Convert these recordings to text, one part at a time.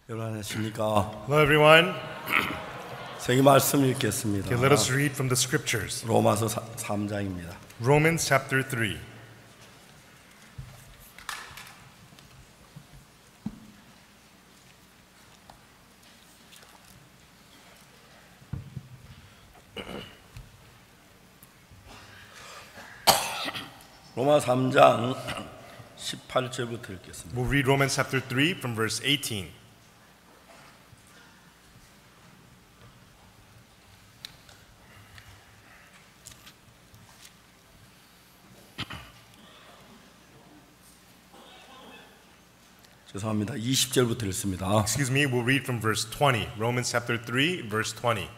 여러분 안녕하십니까? Hello everyone. 세기 말씀 읽겠습니다. Okay, let us read from the scriptures. 로마서 3장입니다. Romans chapter 3. 로마 3장 18절부터 읽겠습니다. We'll read Romans chapter 3 from verse 18. 죄송합니다. 20절부터 읽습니다. Excuse me, we'll read from verse 20. Romans chapter 3 verse 20.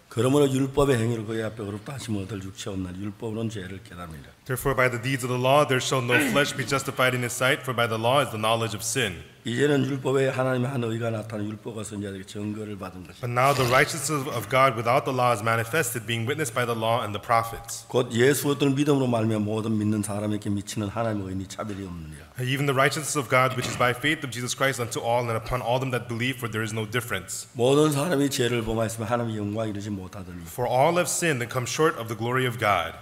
그러므로 율법의 행위로 그의 앞에 어렵다 하시면 얻을 육체 없는 율법으로는 죄를 깨달으리라. Therefore by the deeds of the law there shall no flesh be justified in his sight, for by the law is the knowledge of sin. 이제는 율법에 하나님의 한 의가 나타나 율법과 선지자들에게 증거를 받은 것이다. But now the righteousness of God without the law is manifested, being witnessed by the law and the prophets. 곧 예수 어떤 믿음으로 말미암아 모든 믿는 사람에게 미치는 하나님의 의니 차별이 없느니라. Even the righteousness of God which is by faith of Jesus Christ unto all and upon all them that believe, for there is no difference. 모든 사람이 죄를 범하였으면 하나님의 영광에 이르지 못하더니 For all have sinned and come short of the glory of God.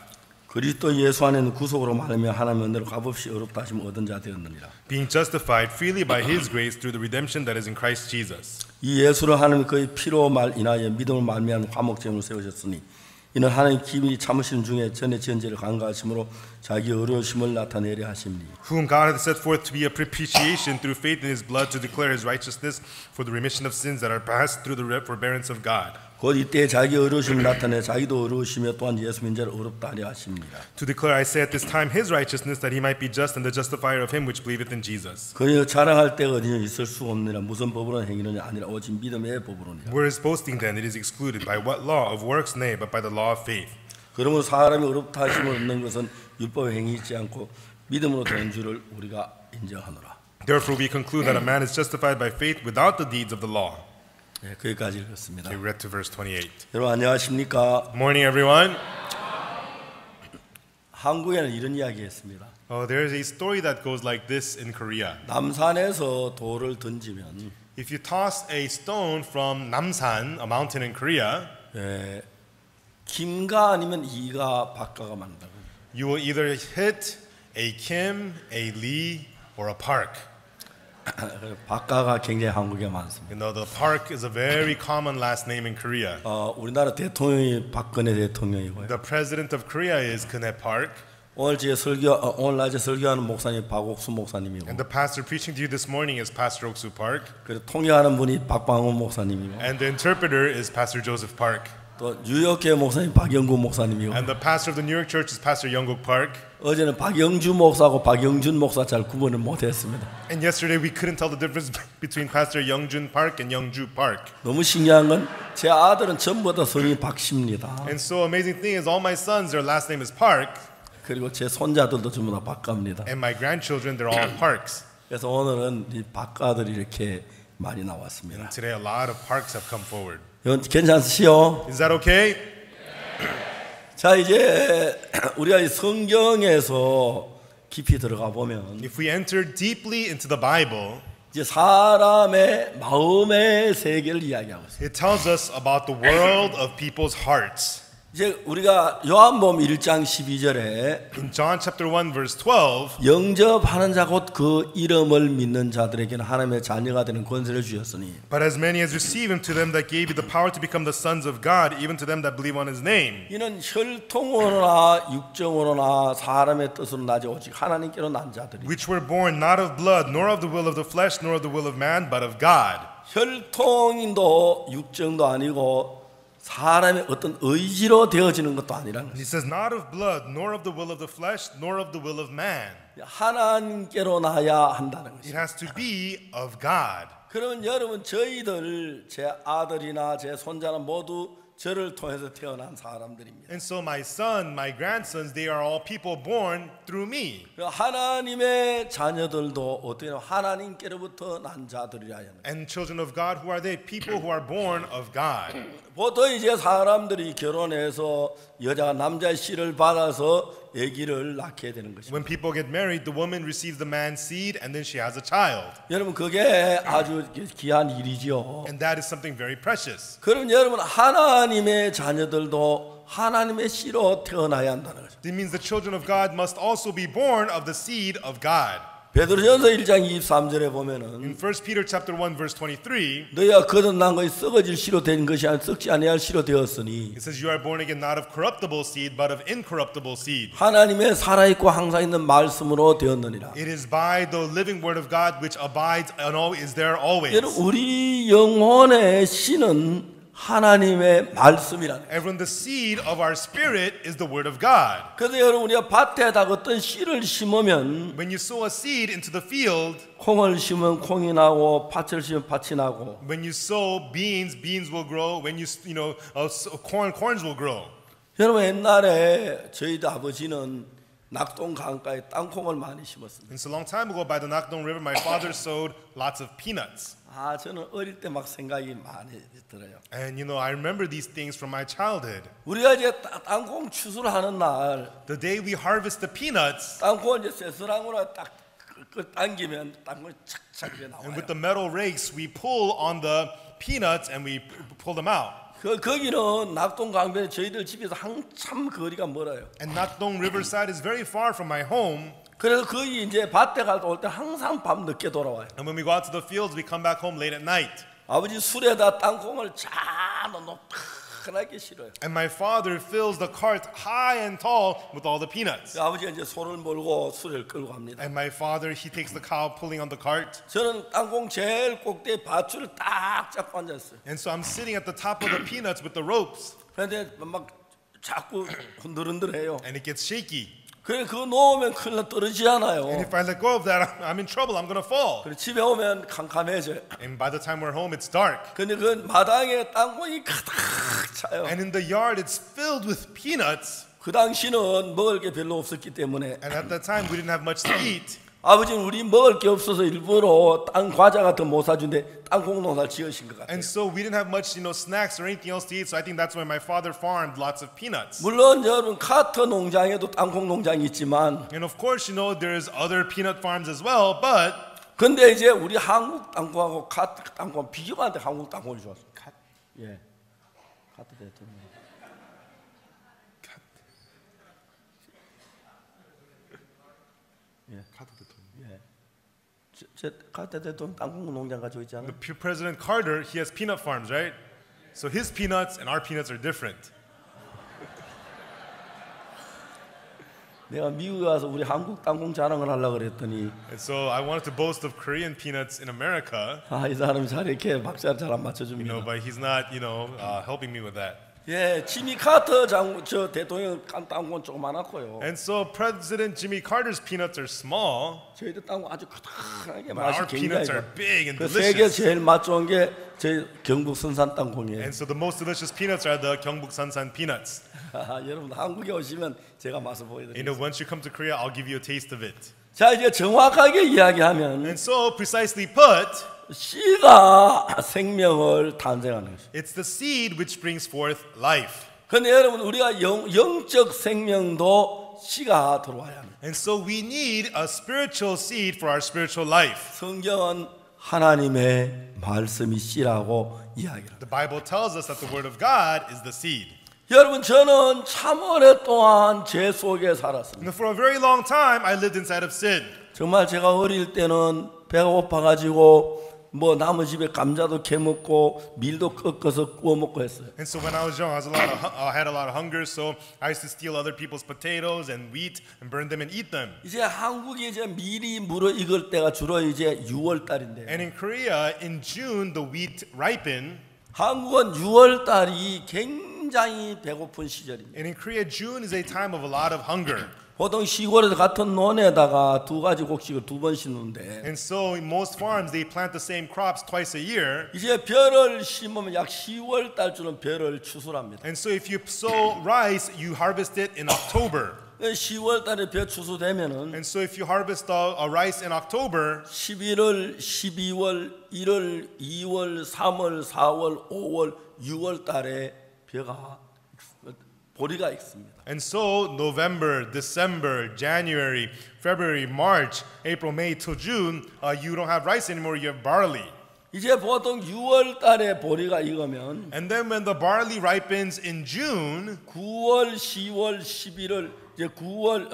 그리스도 예수 안에는 구속으로 말하며 하나님의 은혜로 값없이 어렵다 하시면 얻은 자 되었느니라. Being justified freely by His grace through the redemption that is in Christ Jesus. 이 예수를 하나님 그의 피로 인하여 믿음을 말미암아 화목제물로 세우셨으니 이는 하나님 기밀이 참으시는 중에 전에 지은 죄를 간과하심으로 자기 어려우심을 나타내려 하심니. Whom God hath set forth to be a propitiation through faith in His blood to declare His righteousness for the remission of sins that are passed through the forbearance of God. 곧 이때 자기 어려우심을 나타내 자기도 어려우시며 또한 예수 민자를 어렵다 하려 하십니다. To declare, I say at this time, His righteousness, that He might be just and the justifier of him which believeth in Jesus. 그러니 자랑할 때가 어디냐 있을 수 없느니라. 무슨 법으로 행위느냐 아니라 오직 믿음의 법으로니라. Where is boasting then? It is excluded. By what law? Of works? Nay, but by the law of faith. 그러므로 사람이 어렵다 하심을 얻는 것은 율법의 행위이지 않고 믿음으로 된 줄을 우리가 인정하노라. Therefore we conclude that a man is justified by faith without the deeds of the law. 네, 거기까지 읽었습니다. Okay, read to verse 28. 여러분 안녕하십니까? Good morning, everyone. 한국에는 이런 이야기했습니다. Oh, there is a story that goes like this in Korea. 남산에서 돌을 던지면 If you toss a stone from Namsan, a mountain in Korea, 김가 아니면 이가 박가가 맞는다고. you will either hit a Kim, a Lee, or a Park. 박가가 굉장히 한국에 많습니다. You know, the Park is a very common last name in Korea. 우리나라 대통령이 박근혜 대통령이고요. The president of Korea is Kune Park. 오늘 낮에 설교하는 목사님 박옥수 목사님이고, And the pastor preaching to you this morning is Pastor Oksu Park. 그리고 통역하는 분이 박광훈 목사님이고, And the interpreter is Pastor Joseph Park. 또 뉴욕교회 목사님 박영구 목사님이고, And the pastor of the New York church is Pastor Younguk Park. 어제는 박영주 목사하고 박영준 목사 잘 구분을 못했습니다. And yesterday we couldn't tell the difference between Pastor Youngjun Park and Youngju Park. 너무 신기한 건 제 아들은 전부 다 성이 박씨입니다. And so amazing thing is all my sons, their last name is Park. 그리고 제 손자들도 전부 다 박가입니다. And my grandchildren, they're all Parks. 그래서 오늘은 이 박가들이 이렇게 많이 나왔습니다. Today a lot of Parks have come forward. 이건 괜찮으시요? Is that okay? 자, 이제 우리가 이 성경에서 깊이 들어가 보면 If we enter deeply into the Bible, 이제 사람의 마음의 세계를 이야기하고 있어요. it tells us about the world of people's hearts. 이제 우리가 요한복음 1장 12절에 In John chapter 1 verse 12, 영접하는 자 곧 그 이름을 믿는 자들에게는 하나님의 자녀가 되는 권세를 주셨으니 but as many as receive him, to them that gave you the power to become the sons of God, even to them that believe on his name. 이는 혈통으로나 육정으로나 사람의 뜻으로 나지 오직 하나님께로 난 자들이 Which were born not of blood, nor of the will of the flesh, nor of the will of man, but of God. 혈통도 육정도 아니고 사람의 어떤 의지로 되어지는 것도 아니라는 He says, not of blood, nor of the will of the flesh, nor of the will of man. 거예요. 하나님께로 나야 한다는 It 것이죠. has to be of God. 그러면 여러분 저희들 제 아들이나 제 손자는 모두 저를 통해서 태어난 사람들입니다. And so my son, my grandsons, they are all people born through me. 하나님의 자녀들도 어떻게 하나님께로부터 난 자들이라 하는. And children of God, who are they? People who are born of God. 보통 이제 사람들이 결혼해서 여자가 남자의 씨를 받아서 아기를 낳게 되는 것입니다. When people get married, the woman receives the man's seed and then she has a child. 여러분 그게 아주 귀한 일이죠. And that is something very precious. 그럼 여러분 하나님의 자녀들도 하나님의 씨로 태어나야 한다는 거죠. It means the children of God must also be born of the seed of God. 베드로전서 1장 23절에 보면은 In 1 Peter chapter 1 verse 23, 너희가 거듭난 것이 썩어질 씨로 된 것이 아니라 썩지 아니할 씨로 되었으니 it says you are born again not of corruptible seed but of incorruptible seed. 하나님의 살아있고 항상 있는 말씀으로 되었느니라. It is by the living word of God which abides and is there always. 여러분 우리 영혼의 씨는 하나님의 말씀이라는 거예요. Everyone, the seed of our spirit is the word of God. 그래서 여러분 우리가 밭에다 어떤 씨를 심으면 When you sow a seed into the field, 콩을 심으면 콩이 나고 팥을 심으면 팥이 나고 when you sow beans, beans will grow. When you sow corn, corns will grow. 여러분 옛날에 저희 아버지는 낙동 강가에 땅콩을 많이 심었습니다. And so a long time ago by the Nakdong River, my father sowed lots of peanuts. 아 저는 어릴 때 막 생각이 많이 들어요. And I remember these things from my childhood. 우리가 이제 땅콩 추수를 하는 날 The day we harvest the peanuts, 땅콩을 이제 쇠스랑으로 딱 당기면 땅콩이 착착 and 나와요. with the metal rakes, we pull on the peanuts and we pull them out. 거기는 낙동 강변에 저희들 집에서 한참 거리가 멀어요. And Nakdong Riverside is very far from my home. 그래서 거기 이제 밭에 갈 때 올 때 항상 밤 늦게 돌아와요. And when we go out to the fields, we come back home late at night. 아버지 술에다 땅콩을 잘 높게 실어요. And my father fills the cart high and tall with all the peanuts. 아버지가 이제 소를 몰고 술을 끌고 갑니다. And my father, he takes the cow pulling on the cart. 저는 땅콩 제일 꼭대기 밧줄을 딱 잡고 앉았어요. And so I'm sitting at the top of the peanuts with the ropes. 그런데 막 자꾸 흔들흔들해요. And it gets shaky. 그래 그거 놓으면 큰일 나 떨어지잖아요. And if I let go of that, I'm in trouble. I'm going to fall. 그래 집에 오면 캄캄해져요. And by the time we're home, it's dark. 근데 그 마당에 땅콩이 가득 차요. And in the yard, it's filled with peanuts. 그 당시는 먹을 게 별로 없었기 때문에 And at that time, we didn't have much to eat. 아버지는 우리 먹을 게 없어서 일부러 땅 과자 같은 못 사준데 땅콩 농사를 지으신 것 같아요. And so we didn't have much, snacks or anything else to eat. So I think that's why my father farmed lots of peanuts. 물론 여러분 카터 농장에도 땅콩 농장이 있지만 And of course, there's other peanut farms as well. But 근데 이제 우리 한국 땅콩하고 카터 땅콩 비교가 안 돼. 한국 땅콩이 좋았어. 예, 카터 대통령. 제 카터 대통령 땅콩 농장 가지고 있잖아요. the President Carter, he has peanut farms, right? So his peanuts and our peanuts are different. 내가 미국에 와서 우리 한국 땅콩 자랑을 하려고 그랬더니 And so I wanted to boast of Korean peanuts in America, 이 사람이 잘 이렇게 박자를 잘 안 맞춰줍니다. but he's not, helping me with that. 예, 지미 카터 저 대통령 땅콩 조그만하고요. And so President Jimmy Carter's peanuts are small, 저희들 땅콩 아주 크다하게 but 맛이 our peanuts are 굉장히 big and 그 세계 delicious. 제일 맛 좋은 게 저희 경북 선산 땅콩이에요. And so the most delicious peanuts are the Gyeongbuk Sansan peanuts. 여러분 한국에 오시면 제가 맛을 보여드릴게요. Once you come to Korea, I'll give you a taste of it. 자 이제 정확하게 이야기하면 And so, precisely put, 씨가 생명을 탄생하는 것이죠. it's the seed which brings forth life. 그런데 여러분 우리가 영적 생명도 씨가 들어와야 합니다. And so we need a spiritual seed for our spiritual life. 성경은 하나님의 말씀이 씨라고 이야기합니다. The Bible tells us that the word of God is the seed. 여러분 저는 참 오랫동안 죄 속에 살았습니다. And for a very long time, I lived inside of sin. 정말 제가 어릴 때는 배가 고파가지고 뭐 남의 집에 감자도 캐먹고 밀도 꺾어서 구워 먹고 했어요. And so when I was young, I had a lot of hunger, so I used to steal other people's potatoes and wheat and burn them and eat them. 이제 한국이 이제 밀이 무르익을 때가 주로 이제 6월 달인데. And in Korea, in June, the wheat ripen. 한국은 6월 달이 굉장히 배고픈 시절입니다. And in Korea, June is a time of a lot of hunger. 보통 시골에서 같은 논에다가 두 가지 곡식을 두 번 심는데 And so in most farms, they plant the same crops twice a year. 이제 벼를 심으면 약 10월 달쯤은 벼를 추수합니다. And so if you sow rice, you harvest it in October. 10월 달에 벼 추수되면은 And so if you harvest a rice in October, 11월, 12월, 1월, 2월, 3월, 4월, 5월, 6월 달에 벼가 보리가 있습니다. And so November, December, January, February, March, April, May till June, you don't have rice anymore, you have barley. 이제 보통 6월 달에 보리가 익으면 And then when the barley ripens in June, 9월, 10월, 11월 이제 6월,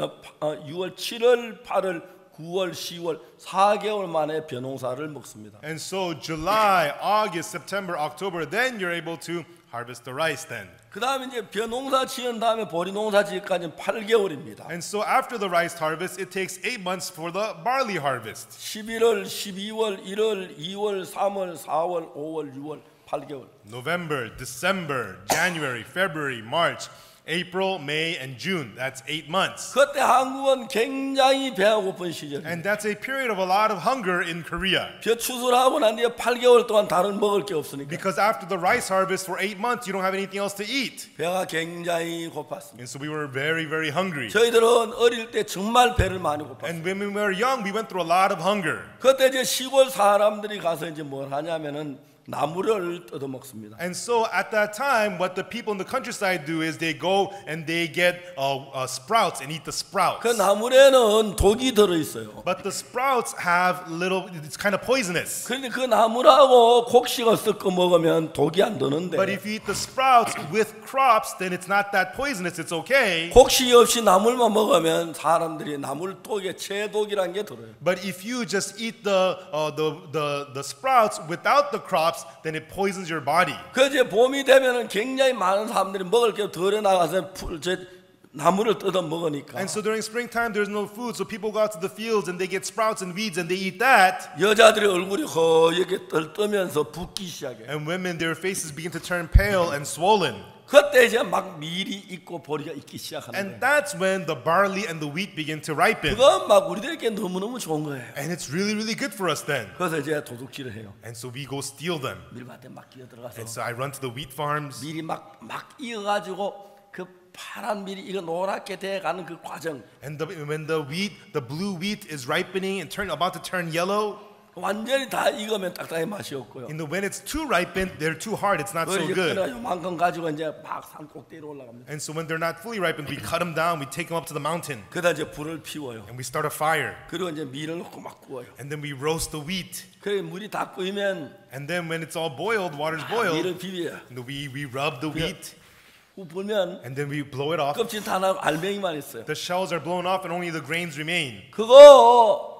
7월, 8월, 9월, 10월 4개월 만에 벼농사를 먹습니다. and so July, August, September, October, then you're able to harvest the rice then. 그다음에 이제 벼농사 지은 다음에 보리 농사 지기까지는 8개월입니다. And so after the rice harvest, it takes 8 months for the barley harvest. 11월, 12월, 1월, 2월, 3월, 4월, 5월, 6월 8개월. November, December, January, February, March, April, May, and June. That's 8 months. 그때 한국은 굉장히 배가 고픈 시절입니다. And that's a period of a lot of hunger in Korea. 벼 추수하고 난 뒤에 8개월 동안 다른 먹을 게 없으니까 Because after the rice harvest for 8 months, you don't have anything else to eat. 배가 굉장히 고팠습니다. And so we were very, very hungry. 저희들은 어릴 때 정말 배를 많이 고팠어요. And when we were young, we went through a lot of hunger. 그때 이제 시골 사람들이 가서 이제 뭘 하냐면은 나무를 뜯어 먹습니다. And so at that time, what the people in the countryside do is they go and they get sprouts and eat the sprouts. 그 나물에는 독이 들어 있어요. But the sprouts have little, it's kind of poisonous. 그런데 그 나물하고 곡식을 섞어 먹으면 독이 안 드는데 But if you eat the sprouts with crops, then it's not that poisonous, it's okay. 곡식이 없이 나물만 먹으면 사람들이 나물 독에 체독이란 게 들어요. But if you just eat the sprouts without the crops, then it poisons your body. 그 이제 봄이 되면은 굉장히 많은 사람들이 먹을 게 덜어 나가서 나물을 뜯어 먹으니까 And so during springtime, there's no food, so people go out to the fields and they get sprouts and weeds and they eat that. 여자들의 얼굴이 허옇게 떨떠면서 붓기 시작해. And women, their faces begin to turn pale and swollen. 그때 이제 막 밀이 익고 보리가 익기 시작하는 And 거예요. that's when the barley and the wheat begin to ripen. 그건 막 우리들에게 너무너무 좋은 거예요. And it's really, really good for us then. 그래서 이제 도둑질을 해요. And so we go steal them. 밀밭에 막 끼어 들어가서 And so I run to the wheat farms. 밀이 막 익어가지고 그 파란 밀이 이거 노랗게 돼가는 그 과정 And when the blue wheat is ripening and about to turn yellow, 완전히 다 익으면 딱딱해 맛이 없고요. when it's too ripened, they're too hard. It's not so 그걸 이제 good. 끊어 요만큼 가지고 이제 막 산 꼭대기로 올라갑니다. And so when they're not fully ripened, we cut them down. We take them up to the mountain 그다 이제 불을 피워요. and we start a fire. 그리고 이제 밀을 넣고 막 구워요. And then we roast the wheat. 그래 물이 다 끓이면 And then when it's all boiled, water's boiled, 밀을 비벼요. we rub the wheat 후 불면 and then we blow it off. 껍질 다 나고 알맹이만 있어요. The shells are blown off and only the grains remain. 그거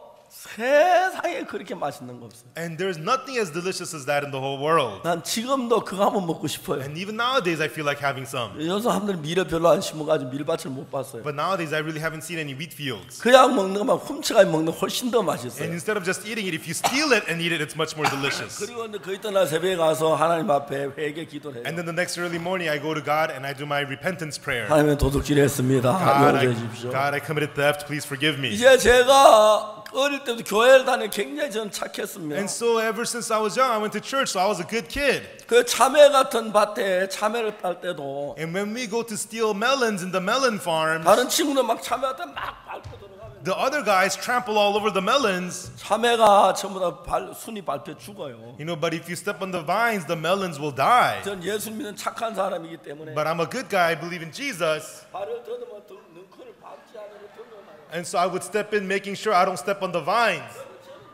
세상에 그렇게 맛있는 거 없어요. And there's nothing as delicious as that in the whole world. 난 지금도 그거 한번 먹고 싶어요. And even nowadays, I feel like having some. 요즘 사람들은 밀을 별로 안 심어가지고 밀밭을 못 봤어요. But nowadays, I really haven't seen any wheat fields. 그냥 먹는 것만 훔쳐가지고 먹는 거 훨씬 더 And 맛있어요. instead of just eating it, if you steal it and eat it, it's much more delicious. 그리고 이제 그 이튿날 새벽에 가서 하나님 앞에 회개 기도를 해요. And then the next early morning, I go to God and I do my repentance prayer. 하나님의 도둑질했습니다. 용서해 주십시오. God, I committed theft. Please forgive me. 이제 제가 어릴 때부터 교회를 다니 굉장히 저는 착했습니다. And so ever since I was young, I went to church, so I was a good kid. 그 참외 같은 밭에 참외를 딸 때도 And when we go to steal melons in the melon farms, 다른 친구들 막 참외한테 막 밟고 들어가면 the other guys trample all over the melons. 참외가 전부 다 순이 밟혀 죽어요. You know, but if you step on the vines, the melons will die. 전 예수 믿는 착한 사람이기 때문에 But I'm a good guy, I believe in Jesus. 발을 더듬어 능커를 밟지 않으려 더듬어요. And so I would step in making sure I don't step on the vines.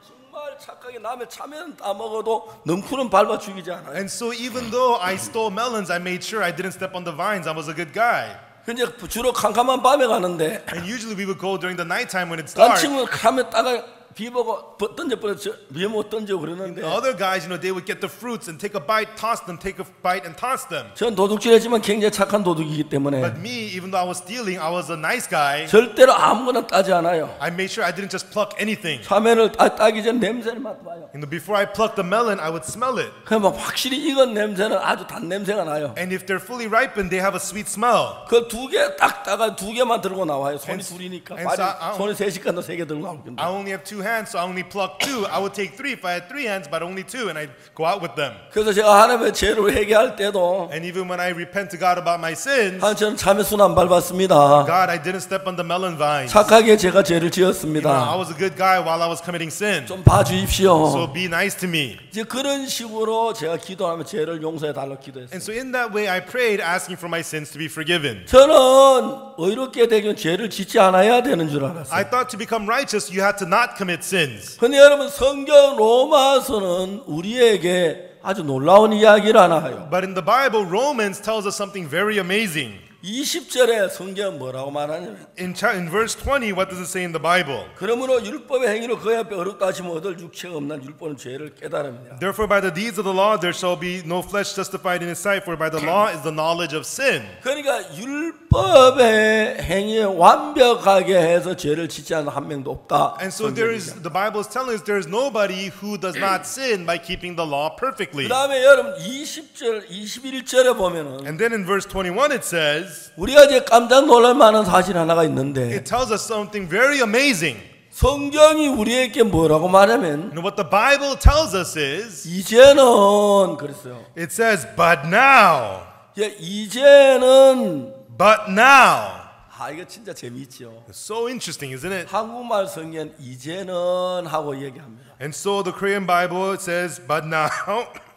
정말 착하게 남의 참외는 따먹어도 능쿠는 밟아 죽이지 않아요. And so even though I stole melons, I made sure I didn't step on the vines. I was a good guy. 근데 주로 캄캄한 밤에 가는데 And usually we would go during the nighttime when it's 딴 dark. 친구는 참외 따가 비보고 던져버렸죠. 위에 못 던지고 그러는데 The other guys, you know, they would get the fruits and take a bite, toss them, take a bite and toss them. 전 도둑질했지만 굉장히 착한 도둑이기 때문에 But me, even though I was stealing, I was a nice guy. 절대로 아무거나 따지 않아요. I made sure I didn't just pluck anything. 참외를 따기 전 냄새를 맡아봐요. And before I plucked the melon, I would smell it. 그럼 확실히 익은 냄새는 아주 단 냄새가 나요. And if they're fully ripened, they have a sweet smell. 그 두 개 딱 따가 두 개만 들고 나와요. 손이 둘이니까 and so 손이 셋이니까 세 개 들고 나올 건데. I only have 2 2 hands, so I only pluck 2. I would take 3 if I had 3 hands, but only 2, and I'd go out with them. 그래서 제가 하나님의 죄를 회개할 때도 And even when I repent to God about my sins, 저는 참외순 안 밟았습니다. God, I didn't step on the melon vine. 착하게 제가 죄를 I 지었습니다. was a good guy while I was committing sin. 좀 봐주십시오. So be nice to me. 이제 그런 식으로 제가 기도하면 죄를 용서해 달라고 기도했어요. And so in that way, I prayed, asking for my sins to be forgiven. 저는 의롭게 되면 죄를 짓지 않아야 되는 줄 알았어요. I thought to become righteous, you had to not commit sins. 근데 여러분 성경 로마서는 우리에게 아주 놀라운 이야기를 하나 해요. But in the Bible, Romans tells us something very amazing. 20절에 성경은 뭐라고 말하냐면 In verse 20, what does it say in the Bible? 그러므로 율법의 행위로 그의 앞에 어렵다 하시면 얻을 육체가 없는 율법은 죄를 깨달음이다. Therefore, by the deeds of the law, there shall be no flesh justified in his sight, for by the law is the knowledge of sin. 그러니까 율법의 행위에 완벽하게 해서 죄를 짓지 않는 한 명도 없다. And so the Bible is telling us there is nobody who does not sin by keeping the law perfectly. 그다음에 여러분 20절, 21절에 보면은 And then in verse 21 it says, 우리가 이제 깜짝 놀랄 만한 사실 하나가 있는데 it tells us something very amazing. 성경이 우리에게 뭐라고 말하면 And what the Bible tells us is, 이제는 그랬어요. it says, but now. 이제는 But now. 이거 진짜 재미있죠. It's so interesting, isn't it? 한국말 성경 이제는 하고 얘기합니다. And so the Korean Bible it says, but now.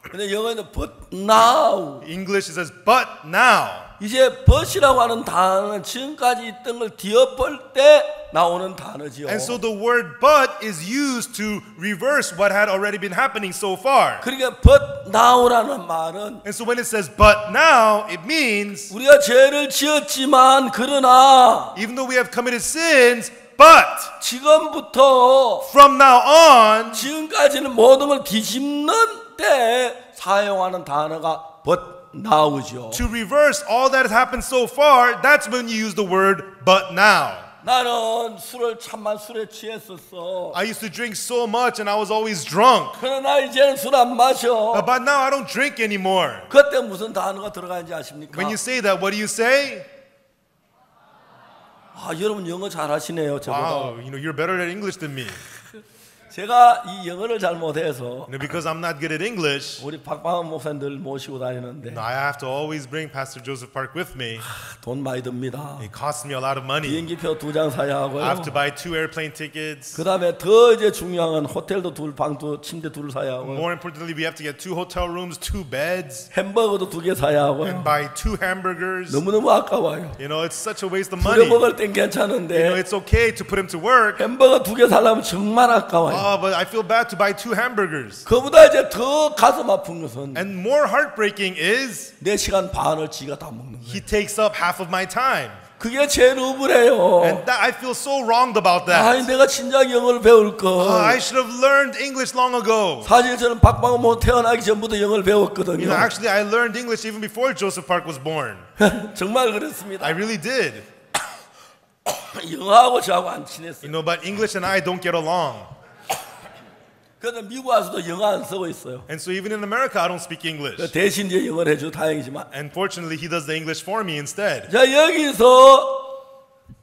근데 영어는 but now. English it says, but now. 이제 but이라고 하는 단어는 지금까지 있던 걸 뒤엎을 때 나오는 단어지요. And so the word but is used to reverse what had already been happening so far. 그러니까 but now라는 말은 And so when it says but now, it means 우리가 죄를 지었지만 그러나 even though we have committed sins, but 지금부터 from now on, 지금까지는 모든 걸 뒤집는 때 사용하는 단어가 but now죠. to reverse all that has happened so far, that's when you use the word but now. 나는 술을 참만 술에 취했었어. I used to drink so much and I was always drunk. 그러나 이제는 술 안 마셔. But now I don't drink anymore. 그때 무슨 단어가 들어가는지 아십니까? When you say that, what do you say? 여러분 영어 잘하시네요. 저보다. Wow, you're better at English than me. 제가 이 영어를 잘 못해서 Because I'm not good at English, 우리 박방원 목사님 늘 모시고 다니는데 I have to always bring Pastor Joseph Park with me. 돈 많이 듭니다. It costs me a lot of money. 비행기표 2장 사야 I 하고요. have to buy 2 airplane tickets. 그 다음에 더 이제 중요한 건 호텔도 방도 침대 2를 사야 하고 More importantly, we have to get 2 hotel rooms, 2 beds, 햄버거도 2개 사야 하고요. and buy 2 hamburgers. 너무너무 아까워요. It's such a waste of 부려 money. 먹을 땐 괜찮은데 It's okay to put him to work. 햄버거 2개 사려면 정말 아까워요. But I feel bad to buy 2 hamburgers. 그보다 이제 더 가슴 아픈 것은 And more heartbreaking is 4시간 반을 지가 다 먹는 거예요. he takes up half of my time. 그게 제일 억울해요. And I feel so wronged about that. 내가 진작 영어를 배울 걸. I should have learned English long ago. 사실 저는 박방호 태어나기 전부터 영어를 배웠거든요. Actually, I learned English even before Joseph Park was born. 정말 그렇습니다. I really did. 영어하고 저하고 안 친했어요. But English and I don't get along. 그래서 미국 와서도 영어 안 쓰고 있어요. And so even in America, I don't speak English. 대신 이제 영어를 해줘 다행이지만. And fortunately, he does the English for me instead. 자 여기서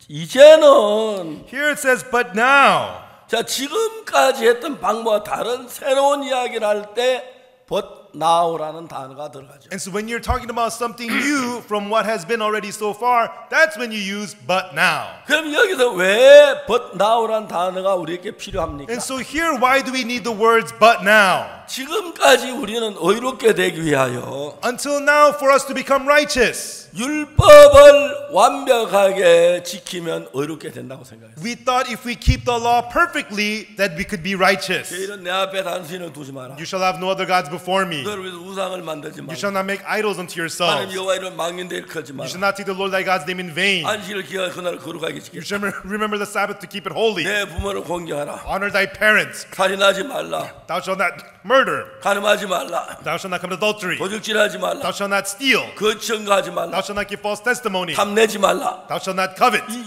이제는 Here it says, but now. 자 지금까지 했던 방법과 다른 새로운 이야기를 할 때 but now라는 단어가 들어가죠. And so when you're talking about something new from what has been already so far, that's when you use but now. 그럼 여기서 왜 but now라는 단어가 우리에게 필요합니까? And so here, why do we need the words but now? 지금까지 우리는 의롭게 되기 위하여 Until now, for us to become righteous, 율법을 완벽하게 지키면 의롭게 된다고 생각해요. we thought if we keep the law perfectly, that we could be righteous. 죄인은 내 앞에 단순히 두지 마라. You shall have no other gods before me. 너를 위해서 우상을 만들지 You 마라. shall not make idols unto yourselves. 하나님 여호와 이름을 망인데 일컬지 You 마라. shall not take the Lord thy God's name in vain. 안식을 기하여 그날을 거룩하게 You 지키라. shall remember the Sabbath to keep it holy. 내 부모를 공경하라. Honor thy parents. 살인하지 말라. Thou shalt not murder. 간음하지 말라. Thou shalt not commit adultery. 도둑질하지 말라. Thou shalt not steal. 거짓증거하지 말라. Thou shalt not give false testimony. 탐내지 말라. Thou shalt not covet. 이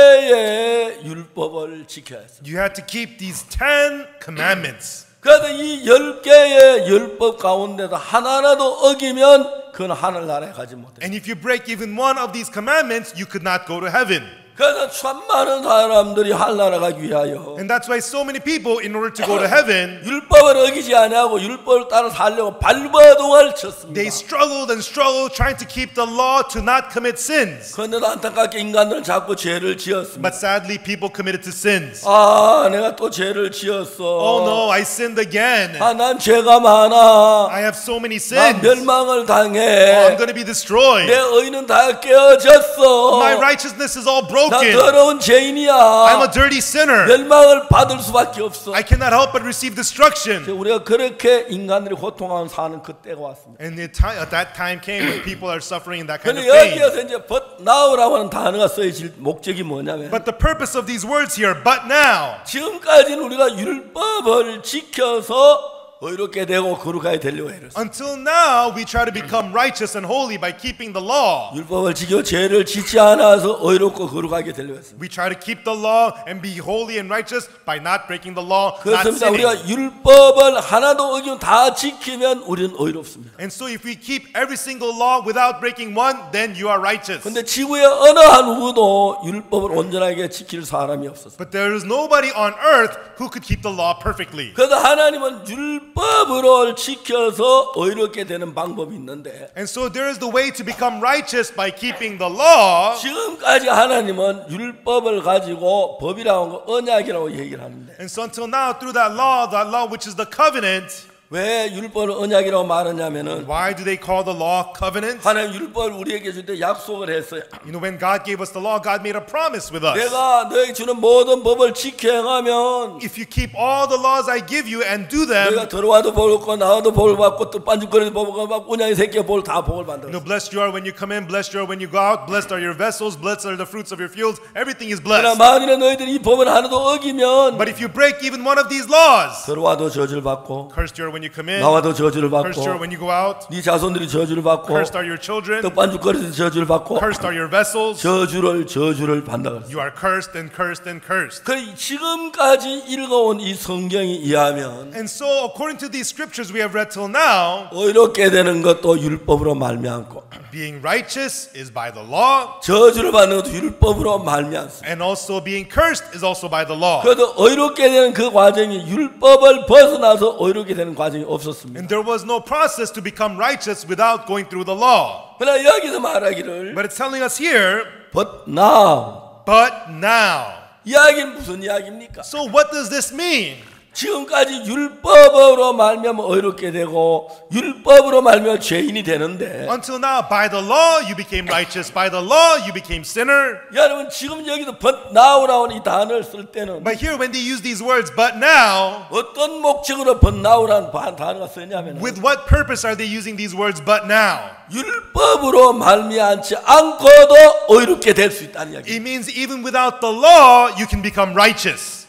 10개의 율법을 지켜야 했어. You had to keep these 10 commandments. 그래서 이 10개의 율법 가운데도 하나라도 어기면 그건 하늘나라에 가지 못해. And if you break even one of these commandments, you could not go to heaven. 그래서 참 많은 사람들이 하늘나라 가기 위하여 And that's why so many people, in order to go to heaven, 율법을 어기지 아니하고 율법을 따라 살려고 발버둥을 쳤습니다. they struggled and struggled trying to keep the law to not commit sins. 그런데도 안타깝게 인간들은 자꾸 죄를 지었습니다. But sadly, people committed to sins. 아, 내가 또 죄를 지었어. Oh no, I sinned again. 아, 난 죄가 많아. I have so many 난 sins. 멸망을 Oh, 당해. I'm going to be destroyed. 내 의는 다 깨어졌어. My righteousness is all 나 broken. 더러운 죄인이야. I'm a dirty sinner. 멸망을 받을 수밖에 없어. I cannot help but receive destruction. 우리가 그렇게 인간들이 고통하는 사는 그때가 왔습니다. And at that time came when people are suffering in that kind of 근데 pain. 여기에서 이제 but now라고 하는 단어가 쓰여질 목적이 뭐냐면 But the purpose of these words here, but now, 지금까지는 우리가 율법을 지켜서 의롭게 되고 거룩하게 되려고 해요. until now, we try to become righteous and holy by keeping the law. 율법을 지켜 죄를 짓지 않아서 의롭고 거룩하게 되려고 했습니다. We try to keep the law and be holy and righteous by not breaking the law, not 그렇습니다. sinning. 우리가 율법을 하나도 어기면 다 지키면 우리는 의롭습니다. And so if we keep every single law without breaking one, then you are righteous. 근데 지구의 어느 한 누구도 율법을 온전하게 지킬 사람이 없었어요. But there is nobody on earth who could keep the law perfectly. 그래서 하나님은 율법으로 지켜서 의롭게 되는 방법이 있는데 And so there is the way to become righteous by keeping the law. 지금까지 하나님은 율법을 가지고 법이라고 하는 거 언약이라고 얘기를 하는데 And so until now, through that law which is the covenant, 왜 율법을 언약이라고 말하냐면은 why do they call the law covenant? 하나님 율법을 우리에게 줄 때 약속을 했어요. You know, when God gave us the law, God made a promise with us. 내가 너에게 주는 모든 법을 지켜 행하면 If you keep all the laws I give you and do them, 내가 들어와도 볼 받고 나와도 볼 받고 또 빤죽거리도 볼 받고 운양이 새끼 볼 다 복을 받는다. you know, blessed you are when you come in, blessed you are when you go out, blessed are your vessels, blessed are the fruits of your fields. Everything is 그러나 blessed. 만일에 너희들이 이 법을 하나도 어기면 But if you break even one of these laws, 들어와도 저주를 받고 cursed you are when you come in, 나와도 저주를 cursed you are 받고 when you go out, 네 자손들이 저주를 받고 cursed are your children, 또 빤죽거리도 저주를 받고 cursed are your vessels. 저주를 받는다 그랬어요. You are cursed and cursed and cursed. 그 지금까지 읽어온 이 성경에 의하면 And so, according to these scriptures we have read till now, 의롭게 되는 것도 율법으로 말미암고 being righteous is by the law, 저주를 받는 것도 율법으로 말미암습니다. and also being cursed is also by the law. 그래도 의롭게 되는 그 과정이 율법을 벗어나서 의롭게 되는 과정이 없었습니다. And there was no process to become righteous without going through the law. 그러나 여기서 말하기를 But it's telling us here, But now but now. 이야기는 무슨 이야기입니까? So what does this mean? 지금까지 율법으로 말미암아 의롭게 되고 율법으로 말미암아 죄인이 되는데 Until now, by the law you became righteous. By the law you became sinner. 여러분 지금 여기도 but now라는 이 단어를 쓸 때는 But here when they use these words, but now, 어떤 목적으로 but now라는 단어가 쓰냐면 with what purpose are they using these words, but now? 율법으로 말미암지 않고도 의롭게 될 수 있다는 이야기. It means even without the law, you can become righteous.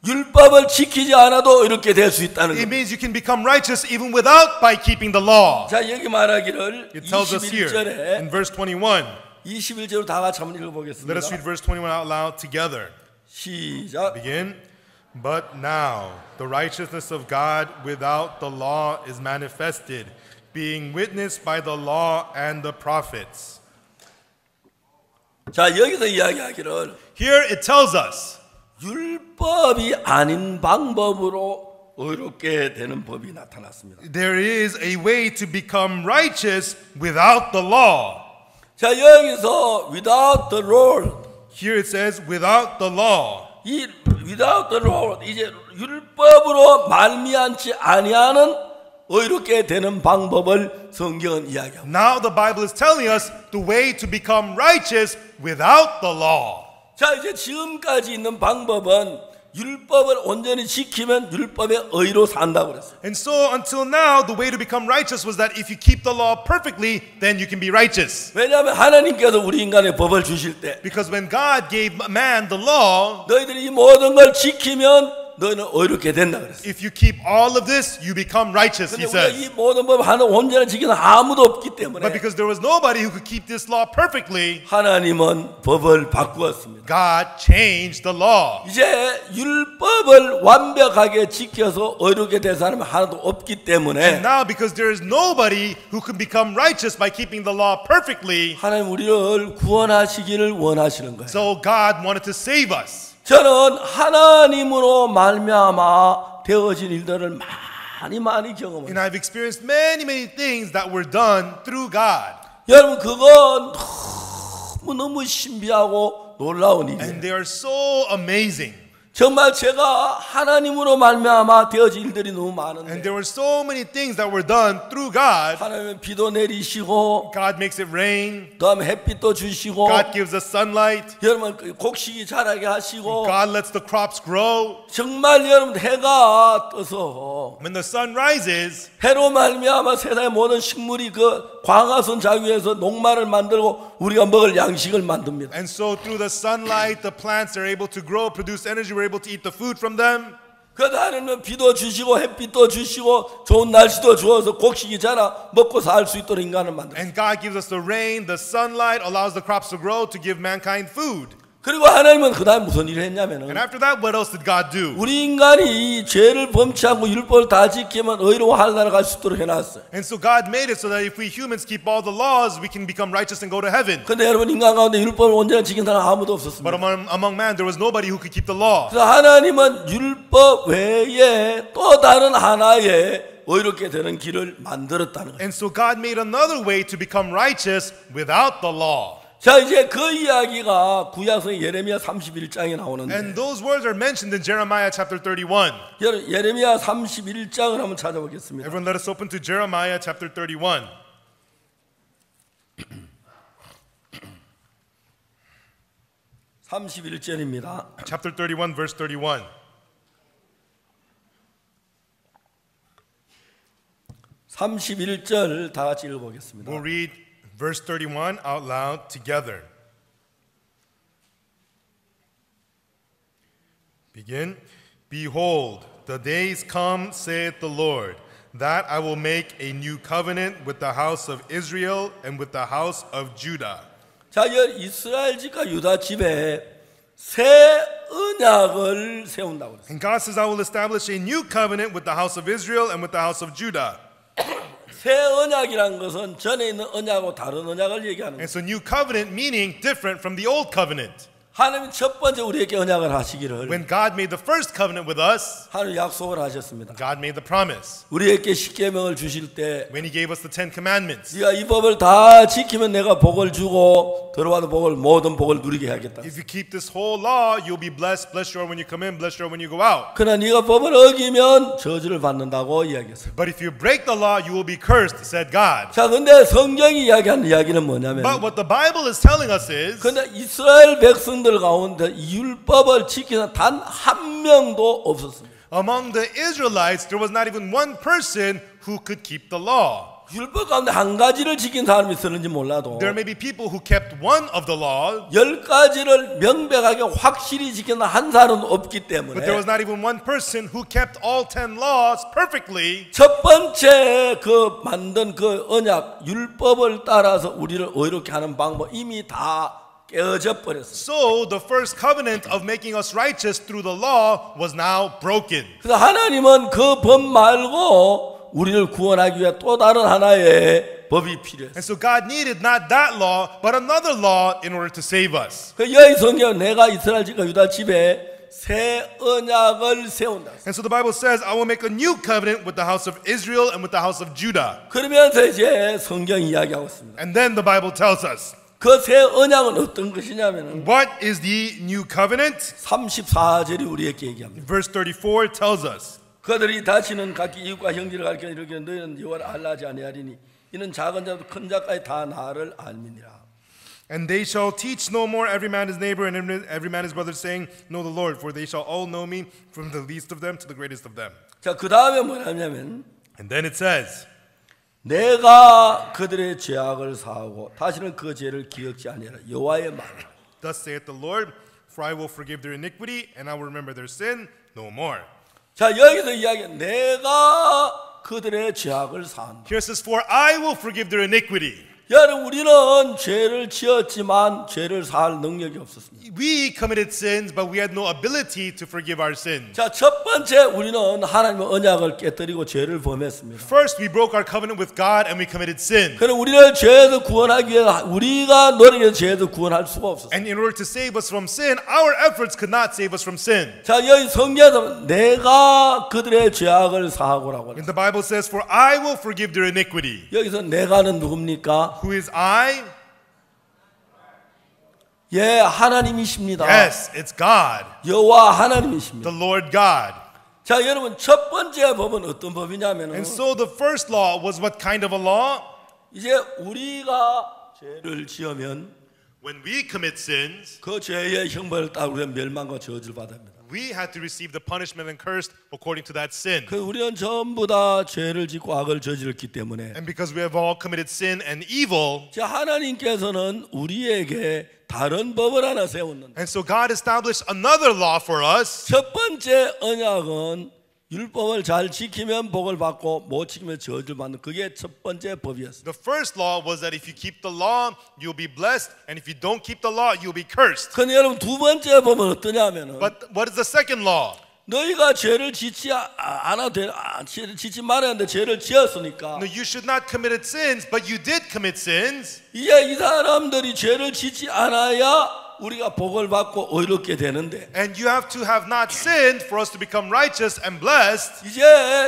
율법을 지키지 않아도 이렇게 될 수 있다는 It 것. means you can become righteous even without by keeping the law. 자 여기 말하기를 It tells us here 21절에 in verse 21. 21절로 다 같이 한번 Let us 읽어보겠습니다. read verse 21 out loud together. 시작. Begin. But now the righteousness of God without the law is manifested, being witnessed by the law and the prophets. 자 여기서 이야기하기를 Here it tells us 율법이 아닌 방법으로 의롭게 되는 법이 나타났습니다. there is a way to become righteous without the law. 자 여기서 without the law Here it says without the law. 이 without the law 이제 율법으로 말미암지 아니하는 의롭게 되는 방법을 성경은 이야기합니다. Now the Bible is telling us the way to become righteous without the law. 자 이제 지금까지 있는 방법은 율법을 온전히 지키면 율법의 의로 산다고 그랬어요. And so until now the way to become righteous was that if you keep the law perfectly, then you can be righteous. 왜냐하면 하나님께서 우리 인간에 법을 주실 때 Because when God gave man the law, 너희들이 이 모든 걸 지키면 너는 어이롭게 된다 그랬어요. If you keep all of this, you become righteous, 근데 he 우리가 says. 이 모든 법 하나 온전한 지키는 아무도 없기 But 때문에 because there was nobody who could keep this law perfectly, 하나님은 법을 바꾸었습니다. God changed the law. 이제 율법을 완벽하게 지켜서 어이롭게 된 사람이 하나도 없기 때문에 Now, because there is nobody who can become righteous by keeping the law perfectly, 하나님 우리를 구원하시기를 원하시는 거예요. so God wanted to save us. 저는 하나님으로 말미암아 되어진 일들을 많이 And 경험했어요. I've experienced many things that were done through God. 여러분 그건 너무 신비하고 놀라운 일이에요. And they are so amazing. 정말 제가 하나님으로 말미암아 되어진 일들이 너무 And 많은데 there were so many things that were done through God. 하나님은 비도 내리시고 God makes it rain. 그다음에 햇빛도 주시고 God gives us sunlight. 여러분 곡식이 자라게 하시고 God lets the crops grow. 정말 여러분 해가 떠서 When the sun rises, 해로 말미암아 세상의 모든 식물이 그 광화선 자위에서 녹말을 만들고 우리가 먹을 양식을 만듭니다. and so through the sunlight, the plants are able to grow, produce energy. We're able to eat the food from them. 그러다 하나님은 비도 주시고 햇빛도 주시고 좋은 날씨도 주어서 곡식이 자라 먹고 살 수 있도록 인간을 만들었어요. And God gives us the rain, the sunlight, allows the crops to grow to give mankind food. 그리고 하나님은 그 다음에 무슨 일을 And 했냐면은 after that, what else did God do? 우리 인간이 죄를 범치 않고 율법을 다 지키면 의로워 할 나라 갈 수 있도록 해놨어요. And so God made it so that if we humans keep all the laws, we can become righteous and go to heaven. 근데 여러분 인간 가운데 율법을 온전히 지킨 사람 아무도 없었습니다. But among man, there was nobody who could keep the law. 그래서 하나님은 율법 외에 또 다른 하나의 의롭게 되는 길을 만들었다는 거예요. And so God made another way to become righteous without the law. 자 이제 그 이야기가 구약성 예레미야 31장에 나오는데 And those words are mentioned in Jeremiah chapter 31. 여러분 예레미야 31장을 한번 찾아보겠습니다. Everyone let us open to Jeremiah chapter 31. Chapter 31 verse 31. 31절 다 같이 읽어보겠습니다. We'll read verse 31 out loud together. Begin. Behold, the days come, saith the Lord, that I will make a new covenant with the house of Israel and with the house of Judah. 자, 이스라엘 집과 유다 집에 새 언약을 세운다고 그랬어요. And God says, I will establish a new covenant with the house of Israel and with the house of Judah. 새 언약이란 것은 전에 있는 언약하고 다른 언약을 얘기하는 And 거예요. so new covenant meaning different from the old covenant. 하나님 첫 번째 우리에게 언약을 하시기를 When God made the first covenant with us, 하나님 약속을 하셨습니다. God made the promise. 우리에게 십계명을 주실 때 When He gave us the Ten Commandments. 네가 이 법을 다 지키면 내가 복을 주고 들어와도 복을 모든 복을 누리게 하겠다. If you keep this whole law, you'll be blessed. Blessed you are when you come in, blessed you are when you go out. 그러나 네가 법을 어기면 저주를 받는다고 이야기했어요. But if you break the law, you will be cursed, said God. 자, 근데 성경이 이야기하는 이야기는 뭐냐면 But what the Bible is telling us is 근데 이스라엘 백성들 가운데 이 율법을 지키는 단 한 명도 없었습니다. among the Israelites, there was not even one person who could keep the law. 율법 가운데 한 가지를 지킨 사람이 있었는지 몰라도 There may be people who kept one of the law, 10가지를 명백하게 확실히 지키는 한 사람은 없기 but there 때문에 was not even one person who kept all 10 laws perfectly. 첫 번째 그 만든 그 언약 율법을 따라서 우리를 의롭게 하는 방법 이미 다 깨어져 버렸어요. So the first covenant of making us righteous through the law was now broken. 그래서 하나님은 그 법 말고 우리를 구원하기 위해 또 다른 하나의 법이 필요했어요. And so God needed not that law, but another law in order to save us. 그 여기 성경 내가 이스라엘 집과 유다 집에 새 언약을 세운다. And so the Bible says, I will make a new covenant with the house of Israel and with the house of Judah. 그러면서 이제 성경이 이야기하고 있습니다. And then the Bible tells us, 그 새 언약은 어떤 것이냐면 what is the new covenant? 34절이 우리에게 얘기합니다. Verse 34 tells us, 그들이 다시는 각기 이웃과 형제를 가르쳐 이르기를 너희는 여호와를 알라지 아니하리니 이는 작은 자도 큰 자까지 다 나를 알미니라. and they shall teach no more every man his neighbor and every man his brother, saying, know the Lord, for they shall all know me, from the least of them to the greatest of them. 자, 그 다음에 뭐냐면 And then it says, 내가 그들의 죄악을 사하고 다시는 그 죄를 기억지 아니하라. 여호와의 말. thus saith the Lord, for I will forgive their iniquity, and I will remember their sin no more. 자, 여기서 이야기 내가 그들의 죄악을 사한다. Here it says, for I will forgive their iniquity. 여러분, 우리는 죄를 지었지만 죄를 사할 능력이 없었습니다. We committed sins, but we had no ability to forgive our sins. 자, 첫 번째 우리는 하나님의 언약을 깨뜨리고 죄를 범했습니다. First, we broke our covenant with God and we committed sin. 그럼 우리를 죄에서 구원하기 위해 우리가 노력해서 죄에서 구원할 수가 없었어요. And in order to save us from sin, our efforts could not save us from sin. 자, 여기 성경에서 내가 그들의 죄악을 사하고라고 And 합니다. the Bible says, for I will forgive their iniquity. 여기서 내가는 누굽니까? Who is I? 예, 하나님이십니다. Yes, it's God, 여호와 하나님이십니다. the Lord God. 자, 여러분, 첫 번째 법은 어떤 법이냐면은 And so the first law was what kind of a law? 이제 우리가 죄를 지으면 When we commit sins, 그 죄의 형벌을 따르고 멸망과 저주를 받아야 합니다. we had to receive the punishment and curse according to that sin. 그 우리는 전부 다 죄를 짓고 악을 저질렀기 때문에 And because we have all committed sin and evil, 자, 하나님께서는 우리에게 다른 법을 하나 세웠는데 and so God established another law for us. 첫 번째 언약은 율법을 잘 지키면 복을 받고 못 지키면 저주를 받는 그게 첫 번째 법이었어요. The first law was that if you keep the law, you'll be blessed, and if you don't keep the law, you'll be cursed. 근데 여러분, 두 번째 법은 어떠냐면은 But what is the second law? 너희가 죄를 짓지 않아도 죄를 짓지 말아야 하는데 죄를 지었으니까 No, you should not commit sins, but you did commit sins. 이제 이 사람들이 죄를 짓지 않아야 우리가 복을 받고 의롭게 되는데 And you have to have not sinned for us to become righteous and blessed. 이제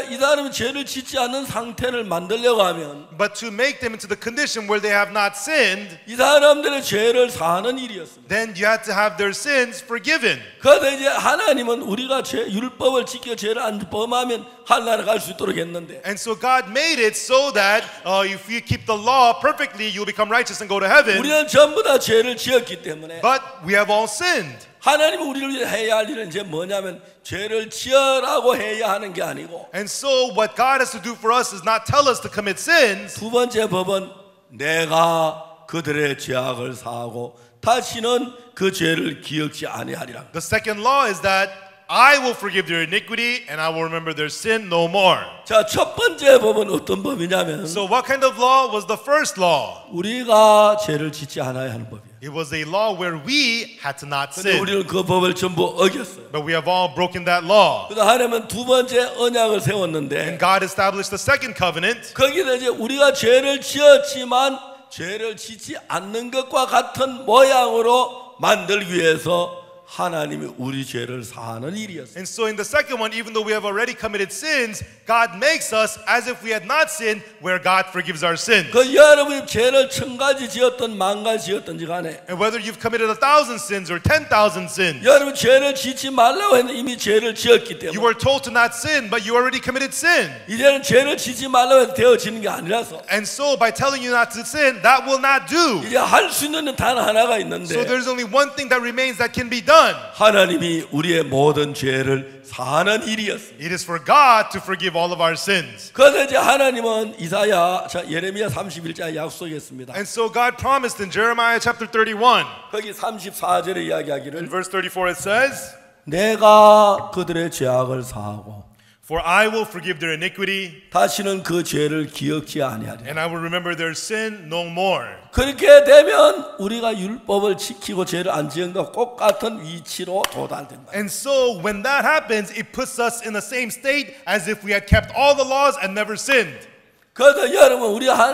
이 사람이 죄를 짓지 않는 상태를 만들려고 하면 But to make them into the condition where they have not sinned, 이 사람들의 죄를 사하는 일이었습니다. then you had to have their sins forgiven. 그래서 이제 하나님은 우리가 율법을 지켜 죄를 안 범하면 하늘나라 갈 수 있도록 했는데 And so God made it so that if you keep the law perfectly, you'll become righteous and go to heaven. 우리는 전부 다 죄를 지었기 때문에 But we have all sinned. 하나님은 우리를 위해 해야 할 일은 이제 뭐냐면 죄를 지으라고 해야 하는 게 아니고 And so what God has to do for us is not tell us to commit sins. 두 번째 법은 내가 그들의 죄악을 사하고 다시는 그 죄를 기억지 아니하리라. The second law is that I will forgive their iniquity and I will remember their sin no more. 자, 첫 번째 법은 어떤 법이냐면 So what kind of law was the first law? 우리가 죄를 짓지 않아야 하는 법이에요. It was a law where we had to not 근데 sin. 우리는 그 법을 전부 어겼어요. But we have all broken that law. 그래서 하나님은 두 번째 언약을 And 세웠는데 God established the second covenant. 거기서 이제 우리가 죄를 지었지만 죄를 짓지 않는 것과 같은 모양으로 만들기 위해서 하나님이 우리 죄를 사하는 일이었어요. And so in the second one, even though we have already committed sins, God makes us as if we had not sinned, where God forgives our sins. 그 여러분이 죄를 1000가지 지었던 10,000가지 지었던지 간에 And whether you've committed 1,000 sins or 10,000 sins, 여러분 죄를 짓지 말라고 했는데 이미 죄를 지었기 you 때문에 were told to not sin, but you already committed sin. 이제는 죄를 짓지 말라고 해서 되어지는 게 아니라서 And so by telling you not to sin, that will not do. 이제 할 수 있는 단 하나가 있는데 So there's only one thing that remains that can be done. 하나님이 우리의 모든 죄를 사하는 일이었어요. It is for God to forgive all of our sins. 그래서 이제 하나님은 예레미야 31장에 약속했습니다. And so God promised in Jeremiah chapter 31, 거기 34절에 in 이야기하기를 verse 34 it says, 내가 그들의 죄악을 사하고 For I will forgive their iniquity, 다시는 그 죄를 기억지 아니하리라. and I will remember their sin no more. 그렇게 되면 우리가 율법을 지키고 죄를 안 지은 것 똑같은 위치로 도달된다. And so when that happens, it puts us in the same state as if we had kept all the laws and never sinned. 그래서 여러분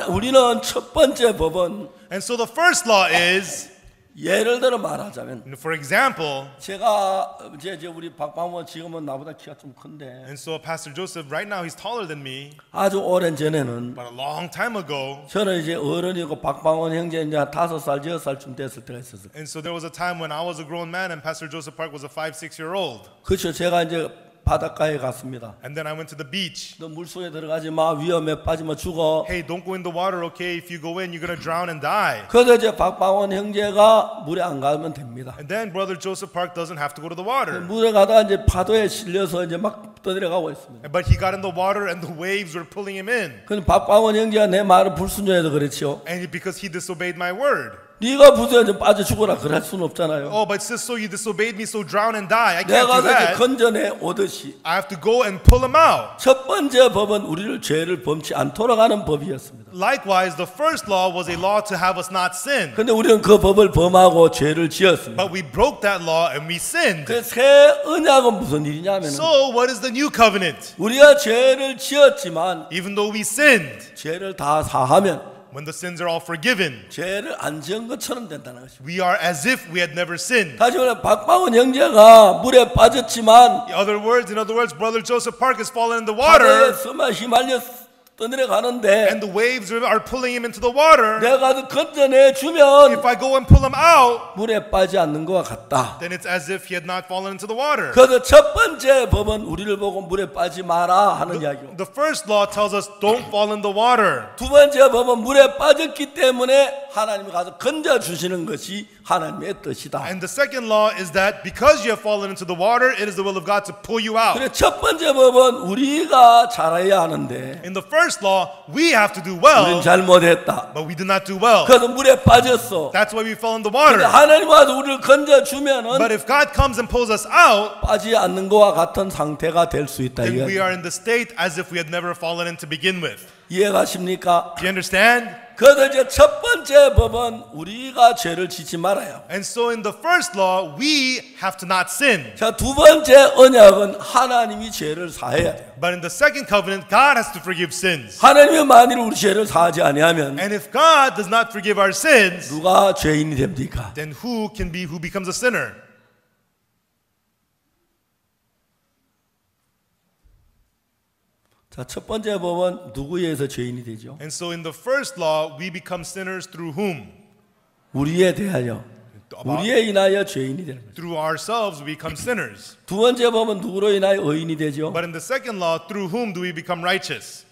우리는 첫 번째 법은 And so the first law is, 예를 들어 말하자면 for example, 제가 이제 우리 박방원 지금은 나보다 키가 좀 큰데 and so Pastor Joseph, right now he's taller than me, 아주 오랜 전에는 but a long time ago, 저는 이제 어른이고 박방원 형제 이제 5살 6살쯤 됐을 때가 있었어요. and so there was a time when I was a grown man and Pastor Joseph Park was a 5-6-year-old. 그렇죠. 제가 이제 바닷가에 갔습니다. And then I went to the beach. 너 물속에 들어가지 마. 위험해. 빠지면 죽어. Hey, don't go in the water, okay? If you go in, you're going to drown and die. 그래서 이제 박방원 형제가 물에 안 가면 됩니다. And then Brother Joseph Park doesn't have to go to the water. 물에 가다가 이제 파도에 실려서 이제 막 떠내려가고 있습니다. But he got in the water and the waves were pulling him in. 근데 박방원 형제가 내 말을 불순종해서 그렇죠. And because he disobeyed my word. 네가 부서져 빠져 죽어라 그럴 수는 없잖아요. Oh, but sis, so you disobeyed me, so drown and die. I can't 내가 do 가서 that. 건져내 오듯이 I have to go and pull him out. 첫 번째 법은 우리를 죄를 범치 않도록 하는 법이었습니다. Likewise, the first law was a law to have us not sin. 근데 우리는 그 법을 범하고 죄를 지었습니다. But we broke that law and we sinned. 그 새 언약은 무슨 일이냐면 So, what is the new covenant? 우리가 죄를 지었지만 Even though we sinned, 죄를 다 사하면 when the sins are all forgiven, 죄를 안 지은 것처럼 된다는 것입니다. we are as if we had never sinned. 다시 말해 박방원 형제가 물에 빠졌지만 In other words, Brother Joseph Park has fallen in the 바다에 water, 스마 휘말려 떠내려가는데 and the waves are pulling him into the water. 내가 건져내 주면 If I go and pull him out, 물에 빠지 않는 것과 같다. then it's as if he had not fallen into the water. 그래서 첫 번째 법은 우리를 보고 물에 빠지 마라 하는 이야기고, The first law tells us don't fall in the water. 두 번째 법은 물에 빠졌기 때문에 하나님이 가서 건져 주시는 것이 하나님의 뜻이다. And the second law is that because you have fallen into the water, it is the will of God to pull you out. 그래 첫 번째 법은 우리가 잘해야 하는데 In the first law, we have to do 우리는 well, 잘못했다. but we did not do well. 그래서 물에 빠졌어. That's why we fell in the 근데 water. 하나님 와서 우리를 건져 주면은 But if God comes and pulls us out, 빠지 않는 것과 같은 상태가 될 수 있다. then we 이거예요. are in the state as if we had never fallen in to begin with. 이해가십니까? Do you understand? 그래서 이제 첫 번째 법은 우리가 죄를 짓지 말아요. And so in the first law, we have to not sin. 자, 두 번째 언약은 하나님이 죄를 사해야 돼요. But in the second covenant, God has to forgive sins. 하나님이 만일 우리 죄를 사하지 아니하면 And if God does not forgive our sins, 누가 죄인이 됩니까? then who becomes a sinner? 자, 첫 번째 법은 누구에 의해서 죄인이 되죠? And so in the first law, we become sinners through whom? 우리에 대하여, 우리에 인하여 죄인이 되는 거죠. Through ourselves, we become sinners. 두 번째 법은 누구로 인하여 의인이 되죠? But in the second law, through whom do we become righteous?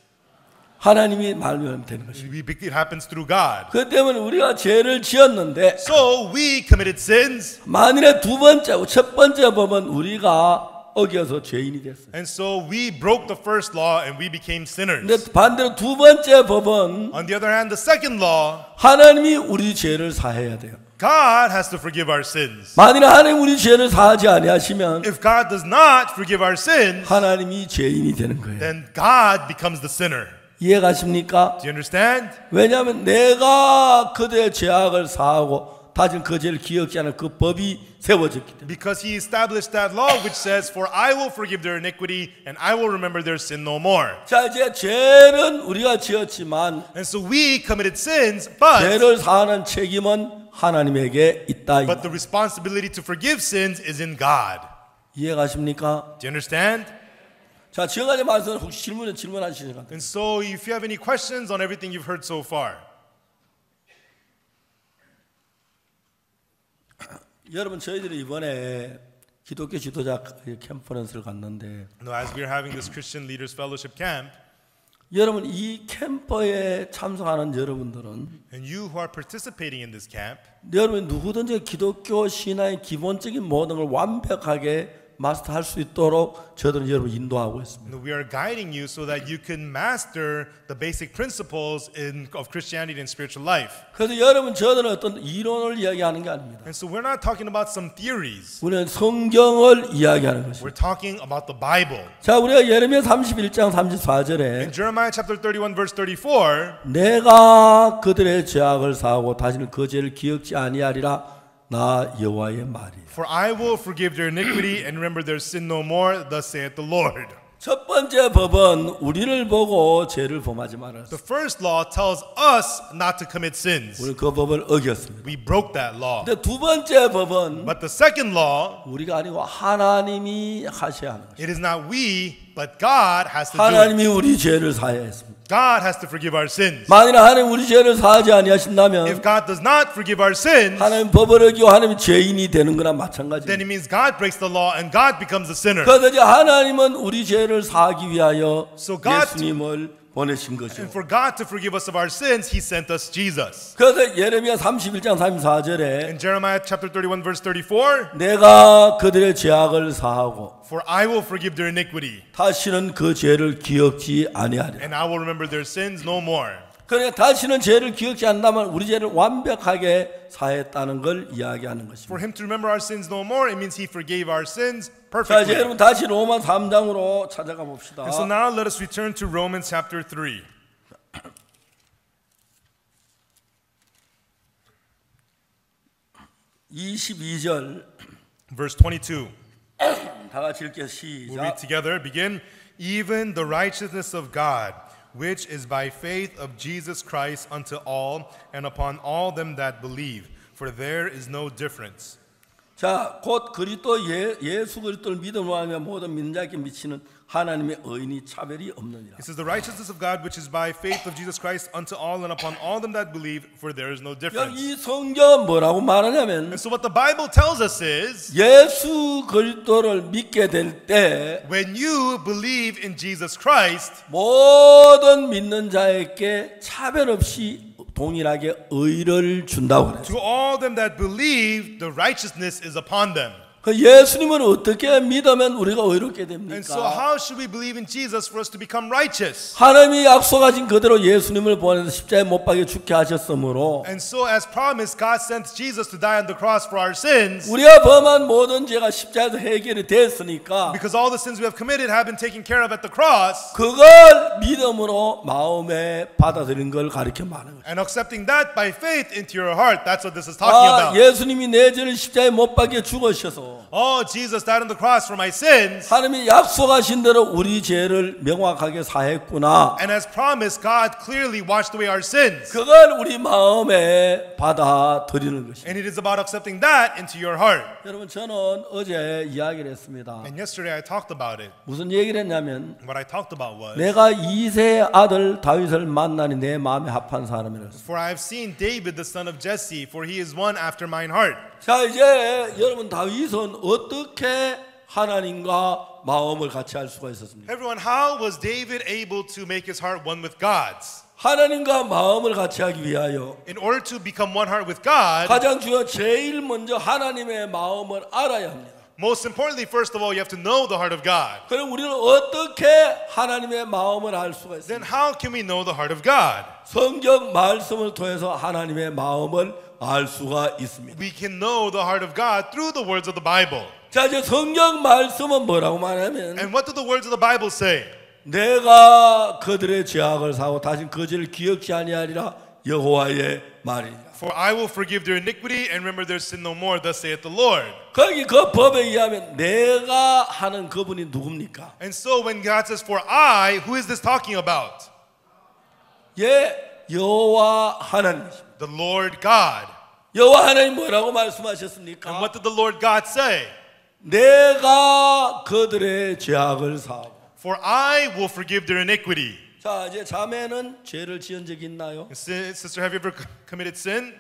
하나님이 말하면 되는 것이죠. It happens through God. 그 때문에 우리가 죄를 지었는데 So we committed sins, 만일에 첫 번째 법은 우리가 어겨서 죄인이 됐어요. and so we broke the first law and we became sinners. 근데 반대로 두 번째 법은 On the other hand, the second law, 하나님이 우리 죄를 사해야 돼요. God has to forgive our sins. 만일 하나님 우리 죄를 사하지 아니하시면 If God does not forgive our sins, 하나님이 죄인이 되는 거예요. then God becomes the sinner. 이해가십니까? Do you understand? 왜냐하면 내가 그들의 죄악을 사하고 다진 그 죄를 기억지 않은 그 법이 세워졌기 때문에. Because he established that law which says, "For I will forgive their iniquity and I will remember their sin no more." 자, 이제 죄는 우리가 지었지만 And so we committed sins, but 죄를 사하는 책임은 하나님에게 있다. the responsibility to forgive sins is in God. 이해가십니까? Do you understand? 자, 지금까지 말씀 혹시 질문하시니까. And so if you have any questions on everything you've heard so far, 여러분, 저희들이 이번에 기독교 지도자 컨퍼런스를 갔는데, as we're having this Christian Leaders Fellowship camp, 여러분 이 캠퍼에 참석하는 여러분들은 and you who are participating in this camp, 여러분 누구든지 기독교 신앙의 기본적인 모든 걸 완벽하게 마스터할 수 있도록 저들은 여러분 인도하고 있습니다. we are guiding you so that you can master the basic principles of Christianity and spiritual life. 그래서 여러분 저들은 어떤 이론을 이야기하는 게 아닙니다. And so we're not talking about some theories. 우리는 성경을 이야기하는 것입니다. We're talking about the Bible. 자, 우리가 예레미야 31장 34절에 In Jeremiah chapter 31 verse 34, 내가 그들의 죄악을 사하고 다시는 그 죄를 기억지 아니하리라 나 여호와의 말이. "For I will forgive their iniquity and remember their sin no more, thus saith the Lord." 첫 번째 법은 우리를 보고 죄를 범하지 말아라. The first law tells us not to commit sins. 우리 그 법을 어겼습니다. We broke that law. 근데 두 번째 법은 But the second law, 우리가 아니고 하나님이 하셔야 하는 것입니다. it is not we, but God has to do it. 하나님이 우리 죄를 사해야 했습니다. God has to forgive our sins. 만일 하나님 우리 죄를 사하지 아니하신다면 If God does not forgive our sins, 하나님 법을 어기고 하나님이 죄인이 되는 거나 then 마찬가지입니다. it means God breaks the law and God becomes a sinner. 그래서 이제 하나님은 우리 죄를 사하기 위하여 So God- 예수님을 보내신 거죠. And for God to forgive us of our sins, He sent us Jesus. 그래서 예레미야 31장 34절에 In Jeremiah chapter 31 verse 34, 내가 그들의 죄악을 사하고 "For I will forgive their iniquity 다시는 그 죄를 기억지 아니하리라. and I will remember their sins no more." 그러니까 다시는 죄를 기억지 않는다면 우리 죄를 완벽하게 사했다는 걸 이야기하는 것입니다. For him to remember our sins no more, it means he forgave our sins 자, 이제 perfectly. 여러분 다시 로마 3장으로 찾아가 봅시다. And so now let us return to Romans chapter 3. Verse 22. 다 같이 읽게 We'll read 시작. together. Begin. Even the righteousness of God, which is by faith of Jesus Christ unto all and upon all them that believe. For there is no difference. 자, 곧 그리스도 예수 그리스도를 믿음으로 하며 모든 믿는 자에게 미치는 하나님의 의인이 차별이 없느니라. It says the righteousness of God, which is by faith of Jesus Christ unto all and upon all them that believe. For there is no difference. 이 성경은 뭐라고 말하냐면 And so what the Bible tells us is, 예수 그리스도를 믿게 될 때 when you believe in Jesus Christ, 모든 믿는 자에게 차별 없이 동일하게 의를 준다고 그랬어요. to all them that believe, the righteousness is upon them. 그 예수님은 어떻게 믿으면 우리가 의롭게 And so 됩니까? how should we believe in Jesus for us to become righteous? 하나님이 약속하신 그대로 예수님을 보내서 십자가에 못 박여 죽게 하셨으므로 And so as promised, God sent Jesus to die on the cross for our sins. 우리가 범한 모든 죄가 십자가에서 해결이 됐으니까 Because all the sins we have committed have been taken care of at the cross. 그걸 믿음으로 마음에 받아들인 걸 가르쳐 말하는 거예요. And accepting that by faith into your heart, that's what this is talking about. 예수님이 내 죄를 십자가에 못 박여 죽으셔서 Oh, Jesus died on the cross for my sins. 하나님이 약속하신 대로 우리 죄를 명확하게 사했구나. And as promised, God clearly washed away our sins. 그걸 우리 마음에 받아들이는 것입니다. And it is about accepting that into your heart. 여러분 저는 어제 이야기를 했습니다. And yesterday I talked about it. 무슨 얘기를 했냐면 What I talked about was, 내가 이세의 아들 다윗을 만나니 내 마음에 합한 사람이라. for I have seen David the son of Jesse, for he is one after mine heart. 자 이제 여러분 다윗은 어떻게 하나님과 마음을 같이 할 수가 있었습니까? Everyone, how was David able to make his heart one with God's? 하나님과 마음을 같이 하기 위하여 In order to become one heart with God, 가장 중요한 제일 먼저 하나님의 마음을 알아야 합니다. most importantly, first of all, you have to know the heart of God. 그럼 우리는 어떻게 하나님의 마음을 알 수가 Then 있습니까? how can we know the heart of God? 성경 말씀을 통해서 하나님의 마음을 알 수가 있습니다. We can know the heart of God through the words of the Bible. 자 이제 성경 말씀은 뭐라고 말하면 And what do the words of the Bible say? 내가 그들의 죄악을 사고 다시 그 죄를 기억지 아니하리라 여호와의 말이니라. For I will forgive their iniquity and remember their sin no more, thus saith the Lord. 거기 그 법에 의하면 내가 하는 그분이 누굽니까? And so when God says, for I, who is this talking about? 예, 여호와 하나님이십니다. The Lord God. 여호와 하나님 뭐라고 말씀하셨습니까? And what did the Lord God say? 내가 그들의 죄악을 사하고. For I will forgive their iniquity. 자 이제 자매는 죄를 지은 적이 있나요? Sister, have you ever committed sin?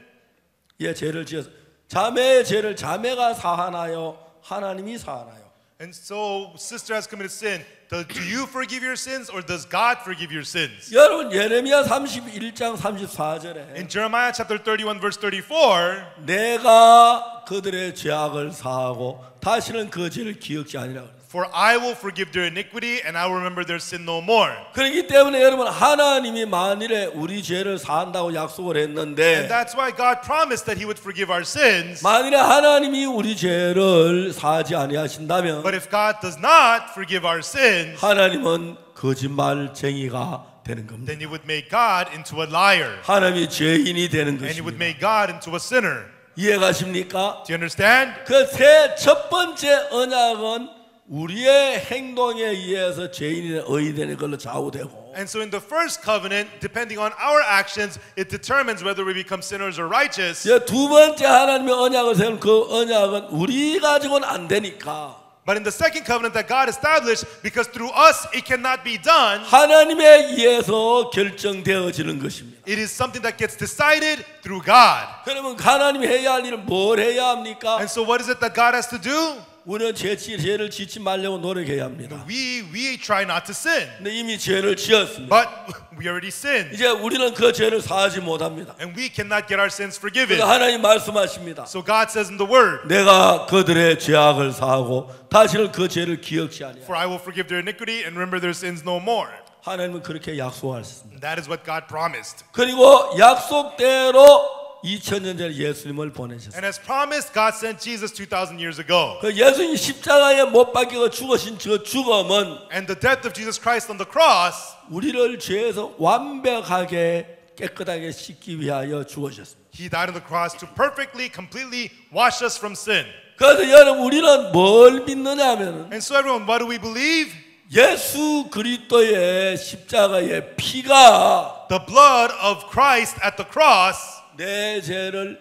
예, 죄를 지어서 자매의 죄를 자매가 사하나요? 하나님이 사하나요? And so, sister has committed sin. Do you forgive your sins or does God forgive your sins? 여러분 예레미야 31장 34절에 In Jeremiah chapter 31 verse 34, 내가 그들의 죄악을 사하고 다시는 그 죄를 기억지 아니라. for I will forgive their iniquity and I will remember their sin no more. 그렇기 때문에 여러분 하나님이 만일에 우리 죄를 사한다고 약속을 했는데 And that's why God promised that He would forgive our sins. 만일에 하나님이 우리 죄를 사하지 아니하신다면 But if God does not forgive our sins, 하나님은 거짓말쟁이가 되는 겁니다. then He would make God into a liar. 하나님이 죄인이 되는 And He would 것입니다. make God into a sinner. 이해가십니까? Do you understand? 그 첫 번째 언약은 우리의 행동에 의해서 죄인이 되는 의인이 되는 걸로 좌우되고 And so in the first covenant, depending on our actions, it determines whether we become sinners or righteous. 두 번째 하나님의 언약을 세운 그 언약은 우리 가지고는 안 되니까 But in the second covenant that God established, because through us it cannot be done, 하나님에 의해서 결정되어지는 것입니다. it is something that gets decided through God. 그러면 하나님이 해야 할 일은 뭘 해야 합니까? And so what is it that God has to do? 우리는 죄를 짓지 말려고 노력해야 합니다. We try not to sin. 근데 이미 죄를 지었습니다. But we already sinned. 이제 우리는 그 죄를 사하지 못합니다. And we cannot get our sins forgiven. 그래서 하나님 말씀하십니다. So God says in the word, 내가 그들의 죄악을 사하고 다시는 그 죄를 기억지 아니하리라. for I will forgive their iniquity and remember their sins no more. 하나님은 그렇게 약속하셨습니다. That is what God promised. 그리고 약속대로 2000년 전에 예수님을 보내셨습니다. And as promised, God sent Jesus 2,000 years ago. 그 예수님 십자가에 못 박혀 죽으신 저 죽음은 And the death of Jesus Christ on the cross 우리를 죄에서 완벽하게 깨끗하게 씻기 위하여 죽으셨습니다. He died on the cross to perfectly, completely wash us from sin. 그래서 여러분 우리는 뭘 믿느냐 하면은 And so everyone, what do we believe? 예수 그리스도의 십자가의 피가 The blood of Christ at the cross 내 죄를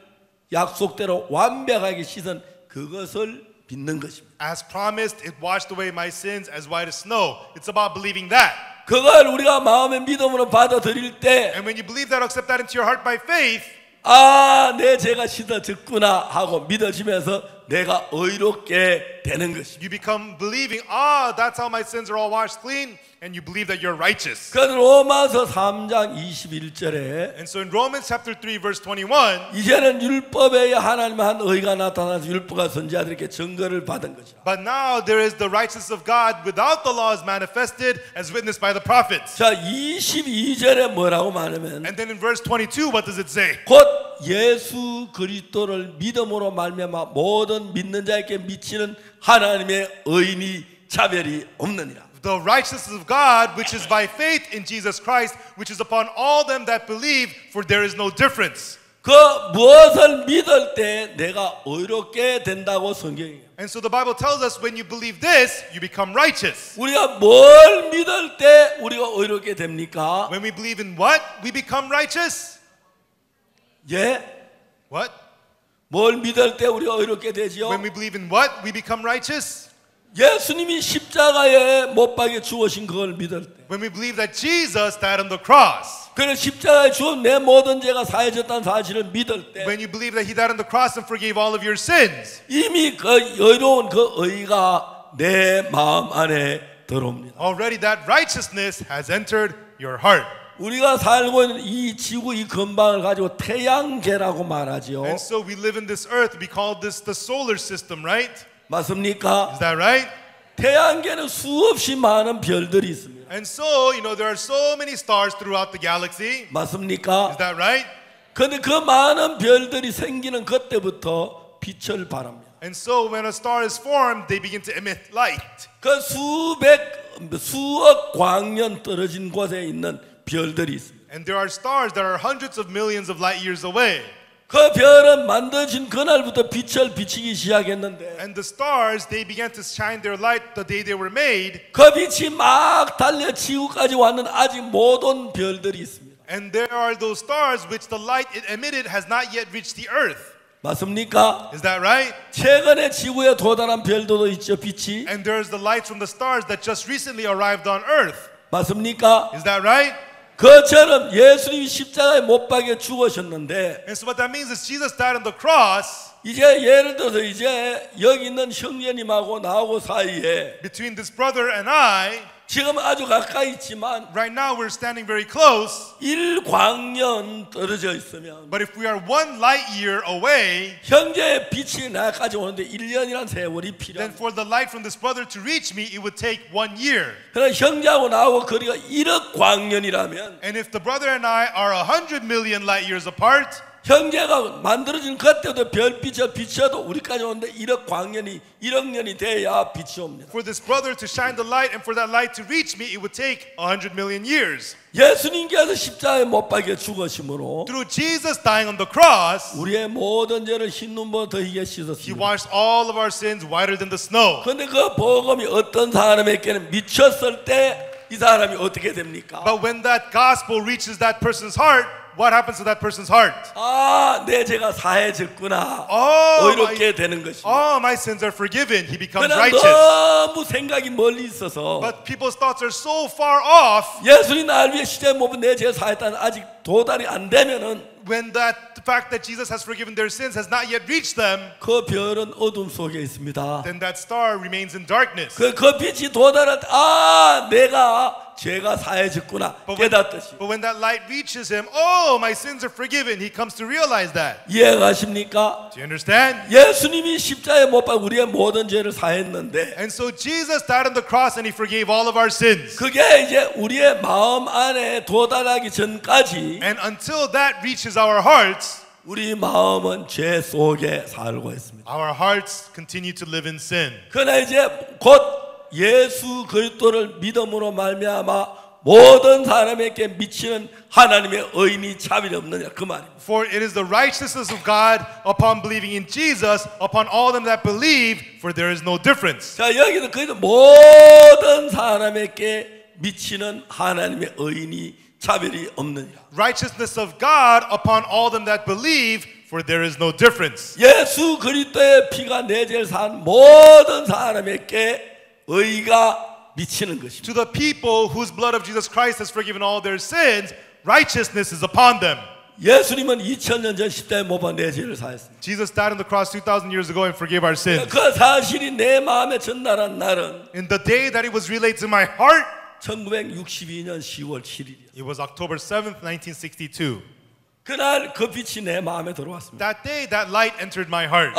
약속대로 완벽하게 씻은 그것을 믿는 것입니다. as promised, it washed away my sins as white as snow. It's about believing that. 그걸 우리가 마음의 믿음으로 받아들일 때 And when you believe that, accept that into your heart by faith, 아, 내 죄가 씻어졌구나 하고 믿어지면서 내가 의롭게 되는 것입니다. you become believing, that's how my sins are all washed clean, and you believe that you're righteous. 그래서 로마서 3장 21절에 And so in Romans chapter 3 verse 21, 이제는 율법에 의해 하나님의 한 의가 나타나서 율법과 선지자들에게 증거를 받은 것이라. but now there is the righteousness of God without the law is manifested as witnessed by the prophets. 자, 22절에 뭐라고 말하면 And then in verse 22, what does it say? 곧 예수 그리스도를 믿음으로 말미암아 모든 믿는 자에게 미치는 하나님의 의인이 차별이 없느니라. The righteousness of God, which is by faith in Jesus Christ, which is upon all them that believe, for there is no difference. 그 무엇을 믿을 때 내가 의롭게 된다고 성경이에요. And so the Bible tells us when you believe this, you become righteous. 우리가 뭘 믿을 때 우리가 의롭게 됩니까? When we believe in what, we become righteous. 예? What? 뭘 믿을 때 우리가 의롭게 되지요? When we believe in what, we become righteous. 예수님이 십자가에 못 박혀 죽으신 그걸 믿을 때 When we believe that Jesus died on the cross. 그는 십자가에 죽은 내 모든 죄가 사해졌다는 사실을 믿을 때 When you believe that He died on the cross and forgave all of your sins. 이미 그 의로운 그 의가 내 마음 안에 들어옵니다. Already that righteousness has entered your heart. 우리가 살고 있는 이 지구 이 근방을 가지고 태양계라고 말하지요. And so we live in this earth, we call this the solar system, right? 맞습니까? Is that right? 태양계는 수없이 많은 별들이 있습니다. And so, there are so many stars throughout the galaxy. 맞습니까? Is that right? 그런데 그 많은 별들이 생기는 그때부터 빛을 발합니다. And so when a star is formed, they begin to emit light. 그 수억 광년 떨어진 곳에 있는 별들이 있습니다. And there are stars that are hundreds of millions of light years away. 그 별은 만들어진 그날부터 빛을 비치기 시작했는데 And the stars, they began to shine their light the day they were made. 그 빛이 막 달려 지구까지 왔는 아직 못 온 별들이 있습니다. And there are those stars which the light it emitted has not yet reached the earth. 맞습니까? Is that right? 최근에 지구에 도달한 별들도 있죠, 빛이. And there's the light from the stars that just recently arrived on earth. 맞습니까? Is that right? 그처럼 예수님이 십자가에 못 박혀 죽으셨는데 And so what that means is Jesus died on the cross. 이제 예를 들어서 이제 여기 있는 형제님하고 나하고 사이에 Between this brother and I, 지금 아주 가까이 있지만 right now we're standing very close. 1광년 떨어져 있으면 But if we are 1 light year away, 형제의 빛이 나까지 오는데 1년이라는 세월이 then 필요합니다. for the light from this brother to reach me, it would take 1 year. 그러나 형제하고 나하고 거리가 1억 광년이라면 And if the brother and I are 100 million light years apart, 형제가 만들어진 그때도 별빛을 비춰도 우리까지 오는데 1억 광년이 1억 년이 돼야 빛이 옵니다. for this brother to shine the light and for that light to reach me, it would take 100 million years. 예수님께서 십자가에 못 박혀 죽으심으로 Through Jesus dying on the cross, 우리의 모든 죄를 흰 눈보다 더하게 He 씻었습니다. washed all of our sins whiter than the snow. 그런데 그 복음이 어떤 사람에게는 미쳤을 때 이 사람이 어떻게 됩니까? But when that gospel reaches that person's heart, what happens to that person's heart? 아, 내 죄가 사해졌구나. 의롭게 되는 것입니다. My sins are forgiven. He becomes 그러나 righteous. 너무 생각이 멀리 있어서 But people's thoughts are so far off. 예수님 날 위해 십자가에 못 박혀 내 죄 사했다는 아직 도달이 안 되면은 when the fact that Jesus has forgiven their sins has not yet reached them, 그 별은 어둠 속에 있습니다. then that star remains in darkness. 그 빛이 도달할 때 내가 죄가 사해졌구나 깨닫듯이. But when that light reaches him, oh, my sins are forgiven. He comes to realize that. 이해가십니까? Do you understand? 예수님이 십자가에 못 박아 우리의 모든 죄를 사했는데 And so Jesus died on the cross and he forgave all of our sins. 그게 이제 우리의 마음 안에 도달하기 전까지 And until that reaches our hearts, 우리 마음은 죄 속에 살고 있습니다. our hearts continue to live in sin. 그러나 이제 곧 예수 그리스도를 믿음으로 말미암아 모든 사람에게 미치는 하나님의 의인이 차별이 없느냐 그 말입니다. For it is the righteousness of God upon believing in Jesus, upon all them that believe, for there is no difference. 자 여기서 그 모든 사람에게 미치는 하나님의 의인이 차별이 없느냐. Righteousness of God upon all them that believe, for there is no difference. 예수 그리스도의 피가 내 죄를 산 모든 사람에게 의가 미치는 것입니다. To the people whose blood of Jesus Christ has forgiven all their sins, righteousness is upon them. 예수님은 2000년 전 십자가에 못 박아 내 죄를 사했습니다. Jesus died on the cross 2,000 years ago and forgave our sins. 그 사실이 내 마음에 전달한 날은 In the day that it was relayed to my heart, 1962년 10월 7일이었어요. it was October 7th, 1962. 그날 그 빛이 내 마음에 들어왔습니다. That day, that light entered my heart.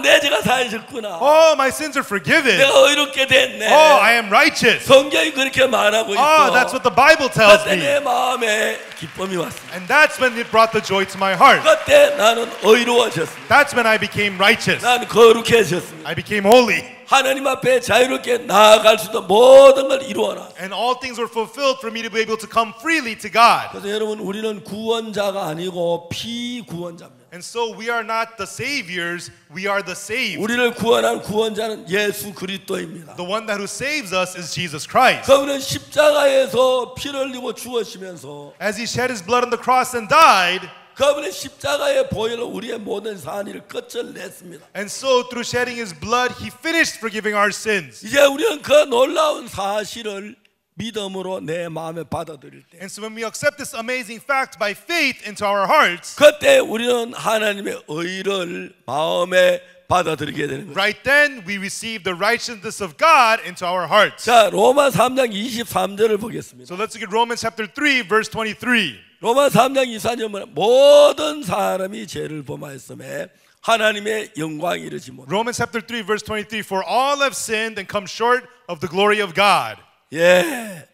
내 죄가 사해졌구나. Oh, my sins are forgiven. 내가 의롭게 됐네. Oh, I am righteous. 성경이 그렇게 말하고 있어. Oh, that's what the Bible tells 그때 me. 내 마음에 기쁨이 왔습니다. And that's when it brought the joy to my heart. 그때 나는 의로워졌습니다. That's when I became righteous. 나는 거룩해졌습니다. I became holy. 하나님 앞에 자유롭게 나아갈 수 있는 모든 걸 이루어라. And all things were fulfilled for me to be able to come freely to God. 그래서 여러분 우리는 구원자가 아니고 피구원자입니다. And so we are not the saviors, we are the saved. 우리를 구원한 구원자는 예수 그리스도입니다. The one that who saves us is Jesus Christ. 그분은 십자가에서 피를 흘리고 죽으시면서 As he shed his blood on the cross and died, 그분의 십자가의 보혈로 우리의 모든 산이를 끝을냈습니다. and so through shedding his blood, he finished forgiving our sins. 이제 우리는 그 놀라운 사실을 믿음으로 내 마음에 받아들일 때, And so when we accept this amazing fact by faith into our hearts, 그때 우리는 하나님의 의를 마음에 받아들이게 되는 거예요. right then we receive the righteousness of God into our hearts. 자, 로마 3장 23절을 보겠습니다. So let's look at Romans chapter 3, verse 23. 로마 3장 24절은 모든 사람이 죄를 범하였음에 하나님의 영광이 이르지 못. Romans chapter 3, verse 23. For all have sinned and come short of the glory of God. 예,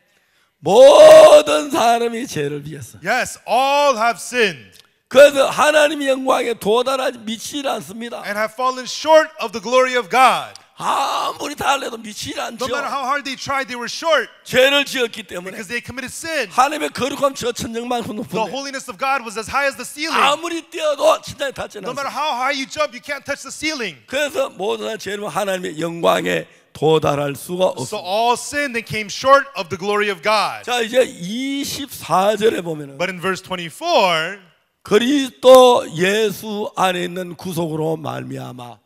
모든 사람이 죄를 비했어. Yes, all have sinned 그래서 하나님의 영광에 도달하지 미치지 않습니다. and have fallen short of the glory of God. 아무리 달래도 미치지 않죠. No matter how hard they tried, they were short 죄를 지었기 때문에 because they committed sin. 하나님의 거룩함 저 천정만큼 The 높은데 holiness of God was as high as the ceiling. 아무리 뛰어도 진짜 닿지 No matter 않습니다. how high you jump, you can't touch the ceiling. 그래서 모든 죄는 하나님의 영광에 도달할 수가 So 없습니다. all sinned and came short of the glory of God. 자, 이제 24절에 보면은 But in verse 24, 그리스도 예수 안에 있는 구속으로 말미암아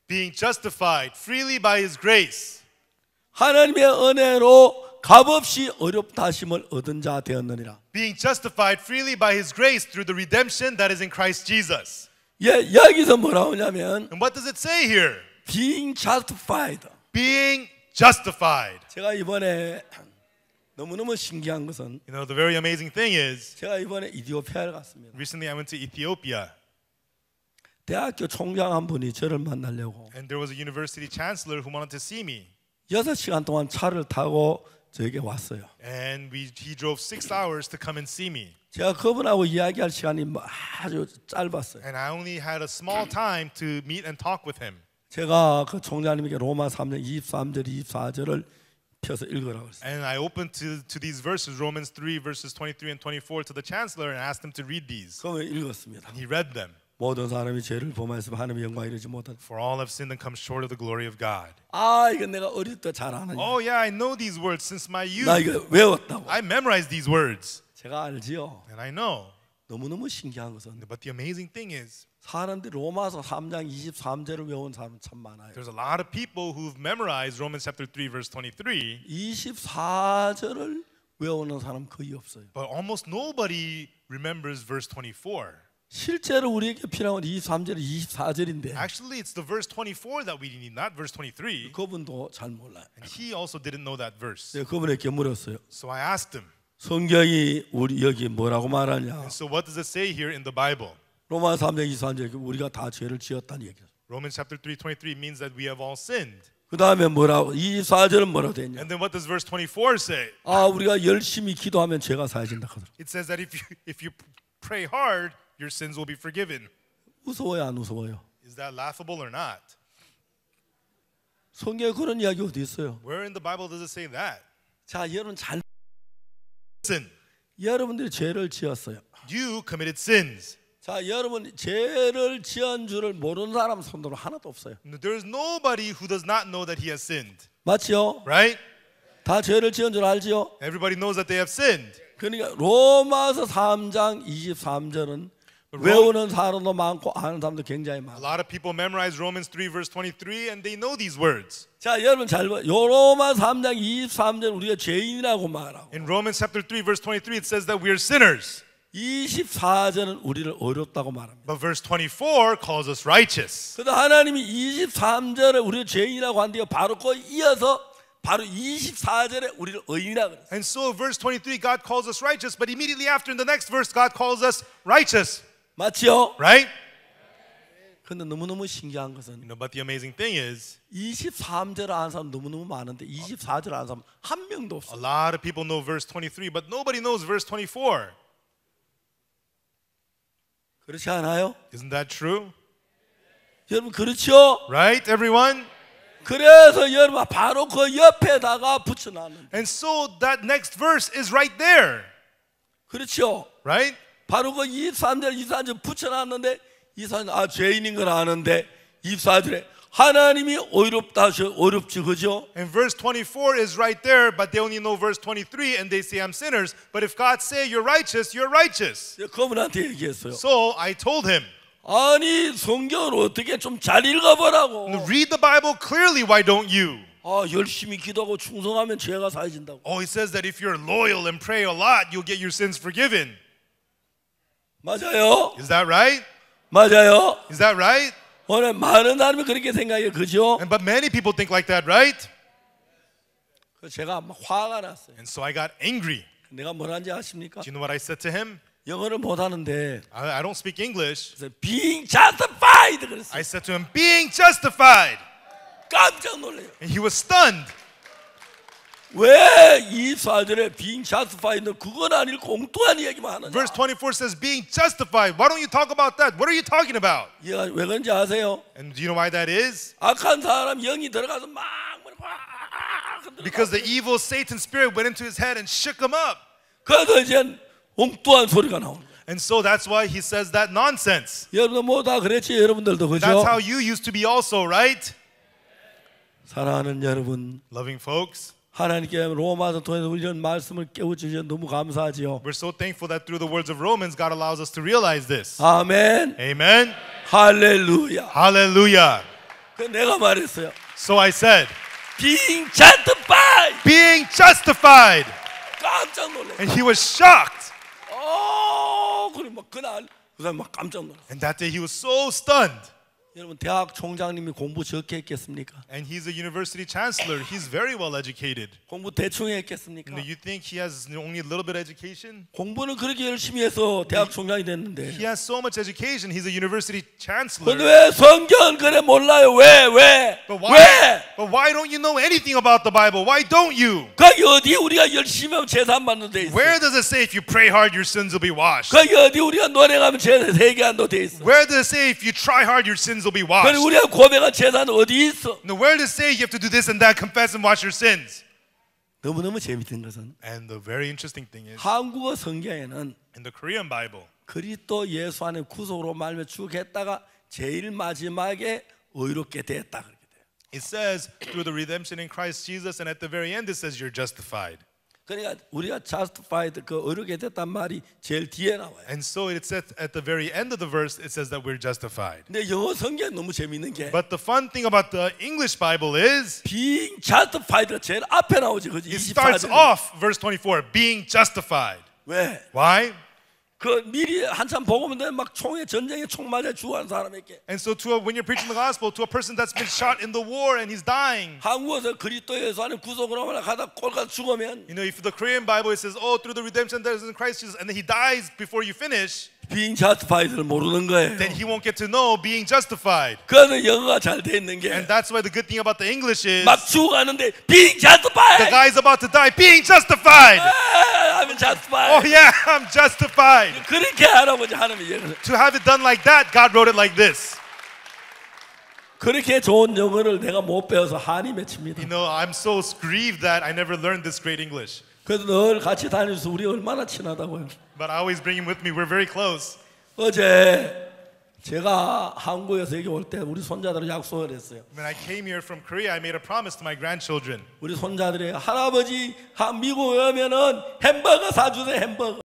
being justified freely by his grace, 하나님의 은혜로 값없이 어렵다심을 얻은 자 되었느니라. being justified freely by his grace through the redemption that is in Christ Jesus. 예, 여기서 뭐라고 하냐면 And what does it say here? being justified. Being justified. 제가 이번에 너무너무 신기한 것은 You know, the very amazing thing is, 제가 이번에 이디오피아를 갔습니다. recently I went to Ethiopia, 대학교 총장 한 분이 저를 만나려고 and there was a university chancellor who wanted to see me. 6시간 동안 차를 타고 저에게 왔어요. And he drove 6 hours to come and see me. 제가 그분하고 이야기할 시간이 아주 짧았어요. And I only had a small time to meet and talk with him. 제가 그 총장님에게 로마 3장 23절 24절을 펴서 읽으라고 했어요. And I opened to these verses, Romans 3, verses 23 and 24, to the chancellor and asked him to read these. 그러면 읽었습니다. He read them. 모든 사람이 죄를 범하였으면 하나님의 영광에 이르지 못한. For all have sinned and come short of the glory of God. 이건 내가 어릴 때 잘 아는. Oh yeah, I know these words since my youth. 나 이거 외웠다고. I memorized these words. 제가 알지요. And I know. 너무너무 신기한 것은 But the amazing thing is, 사람들이 로마서 3장 23절을 외운 사람은 참 많아요. there's a lot of people who've memorized Romans chapter 3, verse 23. 24절을 외우는 사람 거의 없어요. But almost nobody remembers verse 24. 실제로 우리에게 필요한 건 23절, 24절인데 Actually, it's the verse 24 that we need, not verse 23. 그분도 잘 몰라요. And he also didn't know that verse. 제가 그분에게 물었어요. So I asked him, 성경이 우리 여기 뭐라고 말하냐? and so what does it say here in the Bible? 로마 3장 23절 우리가 다 죄를 지었다는 얘기죠. Romans chapter 3:23 means that we have all sinned. 그 다음에 뭐라고? 24절은 뭐라고 되냐? And then what does verse 24 say? 아 우리가 열심히 기도하면 죄가 사해진다 하더라. It says that if you pray hard, your sins will be forgiven. 무서워요, 안 무서워요? Is that laughable or not? 성경에 그런 이야기 어디 있어요? Where in the Bible does it say that? 자, 여러분 잘 Listen, 여러분들이 죄를 지었어요. you committed sins. 자, 여러분 죄를 지은 줄을 모르는 사람 손으로 하나도 없어요. There is nobody who does not know that he has sinned, 맞지요? right? 다 죄를 지은 줄 알지요? Everybody knows that they have sinned. 그러니까 로마서 3장 23절은 외우는 사람도 많고 아는 사람도 굉장히 A 많아요. lot of people memorize Romans 3 verse 23 and they know these words. 자, 여러분 잘 봐. 로마 3장 23절 우리가 죄인이라고 말하고 In Romans chapter 3 verse 23 it says that we are sinners. 24절은 우리를 어렵다고 말합니다. But verse 24 calls us righteous. 그래서 하나님이 23절에 우리를 죄인이라고 한데요. 바로 그 이어서 바로 24절에 우리를 의인이라고 그랬어요. And so verse 23 God calls us righteous, but immediately after in the next verse God calls us righteous, 맞죠? right? 근데 너무너무 신기한 것은 But the amazing thing is 23절 아는 사람 너무너무 많은데 24절 아는 사람 한 명도 a 없어요. lot of people know verse 23, but nobody knows verse 24. 그렇지 않아요? Isn't that true? 여러분 그렇죠? Right, everyone? 그래서 여러분 바로 그 옆에다가 붙여놨는데 And so that next verse is right there, 그렇죠? right? 바로 그 23절 24절 붙여놨는데 24절 아 죄인인 걸 아는데 24절에 하나님이 어렵지 그죠? And verse 24 is right there, but they only know verse 23 and they say I'm sinners. But if God say you're righteous. 그분한테 얘기했어요. So I told him, 아니 성경을 어떻게 좀 잘 읽어보라고. read the Bible clearly, why don't you? 아 열심히 기도하고 충성하면 죄가 사해진다고. Oh, it says that if you're loyal and pray a lot, you'll get your sins forgiven. 맞아요? Is that right? 맞아요? Is that right? 오늘 많은 사람이 그렇게 생각해요, 그죠? But many people think like that, right? 제가 막 화가 났어요. And so I got angry. 내가 뭐라는지 아십니까? Do you know what I said to him? 영어를 못하는데 I don't speak English. 그래서 being justified 그랬어요. I said to him, being justified. 깜짝 놀래요. And he was stunned. 왜 24절에 being justified는 그건 아니고 엉뚱한 얘기만 하느냐? Verse 24 says being justified. Why don't you talk about that? What are you talking about? 얘가 왜 그런지 아세요? And do you know why that is? 악한 사람 영이 들어가서 막 Because the evil Satan spirit went into his head and shook him up. 그래서 이제 엉뚱한 소리가 나오는 거예요. And so that's why he says that nonsense. 여러분도 뭐 다 그랬지 여러분들도 That's 그죠? how you used to be also, right? 사랑하는 여러분 Loving folks, 하나님께 로마서 통해서 이런 말씀을 깨우쳐주셔서 너무 감사하지요. we're so thankful that through the words of Romans, God allows us to realize this. 아멘. Amen. 할렐루야. Hallelujah. 그 내가 말했어요. So I said, being justified. being justified. 깜짝 놀래. And he was shocked. 그래 막 그날 그 사람 막 깜짝 놀랐어. And that day he was so stunned. 여러분 대학 총장님이 공부 적게 했겠습니까? And he's a university chancellor. He's very well educated. 공부 대충 했겠습니까? Do you think he has only a little bit of education? 공부는 그렇게 열심히 해서 대학 총장이 됐는데. He has so much education. He's a university 근데 chancellor. 왜 성경 그래 몰라요? 왜? But 왜? why don't you know anything about the Bible? Why don't you? 거기 어디 우리가 열심히 하면 제산 받는 데 있어? Where does it say if you pray hard, your sins will be washed? 거기 어디 우리가 노력하면 제산 회개한도 돼 있어? Where does it say if you try hard, your sins will be washed? 그리고 우리가 고백한 제산 어디 있어? No, where does it say you have to do this and that, confess and wash your sins? 너무너무 재밌는 것은 And the very interesting thing is, 한국어 성경에는 in the Korean Bible, 그리스도 예수 안에 구속으로 말며 죽겠다가 제일 마지막에 의롭게 됐다 그렇게 돼요. it says through the redemption in Christ Jesus, and at the very end it says you're justified. 그러니까 우리가 justified 그 의롭게 됐단 말이 제일 뒤에 나와요. And so it says at the very end of the verse, it says that we're justified. 근데 영어 성경 너무 재밌는 게 But the fun thing about the English Bible is being justified가 제일 앞에 나오지, 그지? it starts 24절. off, verse 24, being justified. 왜? Why? 그 미리 한참 보고면 막 총에 전쟁에 총 맞아 죽어가는 사람에게 And so when you're preaching the gospel to a person that's been shot in the war and he's dying, 한국에서 그리스도 예수 안에 구속으로 가다 꼴가 죽으면 you know, if the Korean Bible it says, oh, through the redemption that is in Christ Jesus, and then he dies before you finish, being justified를 모르는 거예요. then he won't get to know being justified. 그래서 영어가 잘 돼 있는 게 And that's why the good thing about the English is 막 죽어가는데 being the justified. guy's about to die, being justified. I'm Oh justified. yeah, I'm justified. 그렇게 하라고 하나님이 얘기를. To have it done like that, God wrote it like this. 그렇게 좋은 영어를 내가 못 배워서 한이 맺힙니다. You know, I'm so grieved that I never learned this great English. 그래서 늘 같이 다니면서 우리 얼마나 친하다고요. But I always bring him with me. We're very close. 어제 제가 한국에서 여기 올 때 우리 손자들 약속을 했어요. When I came here from Korea, I made a promise to my grandchildren. 우리 손자들이 할아버지 미국에 오면은 햄버거 사주세요, 햄버거.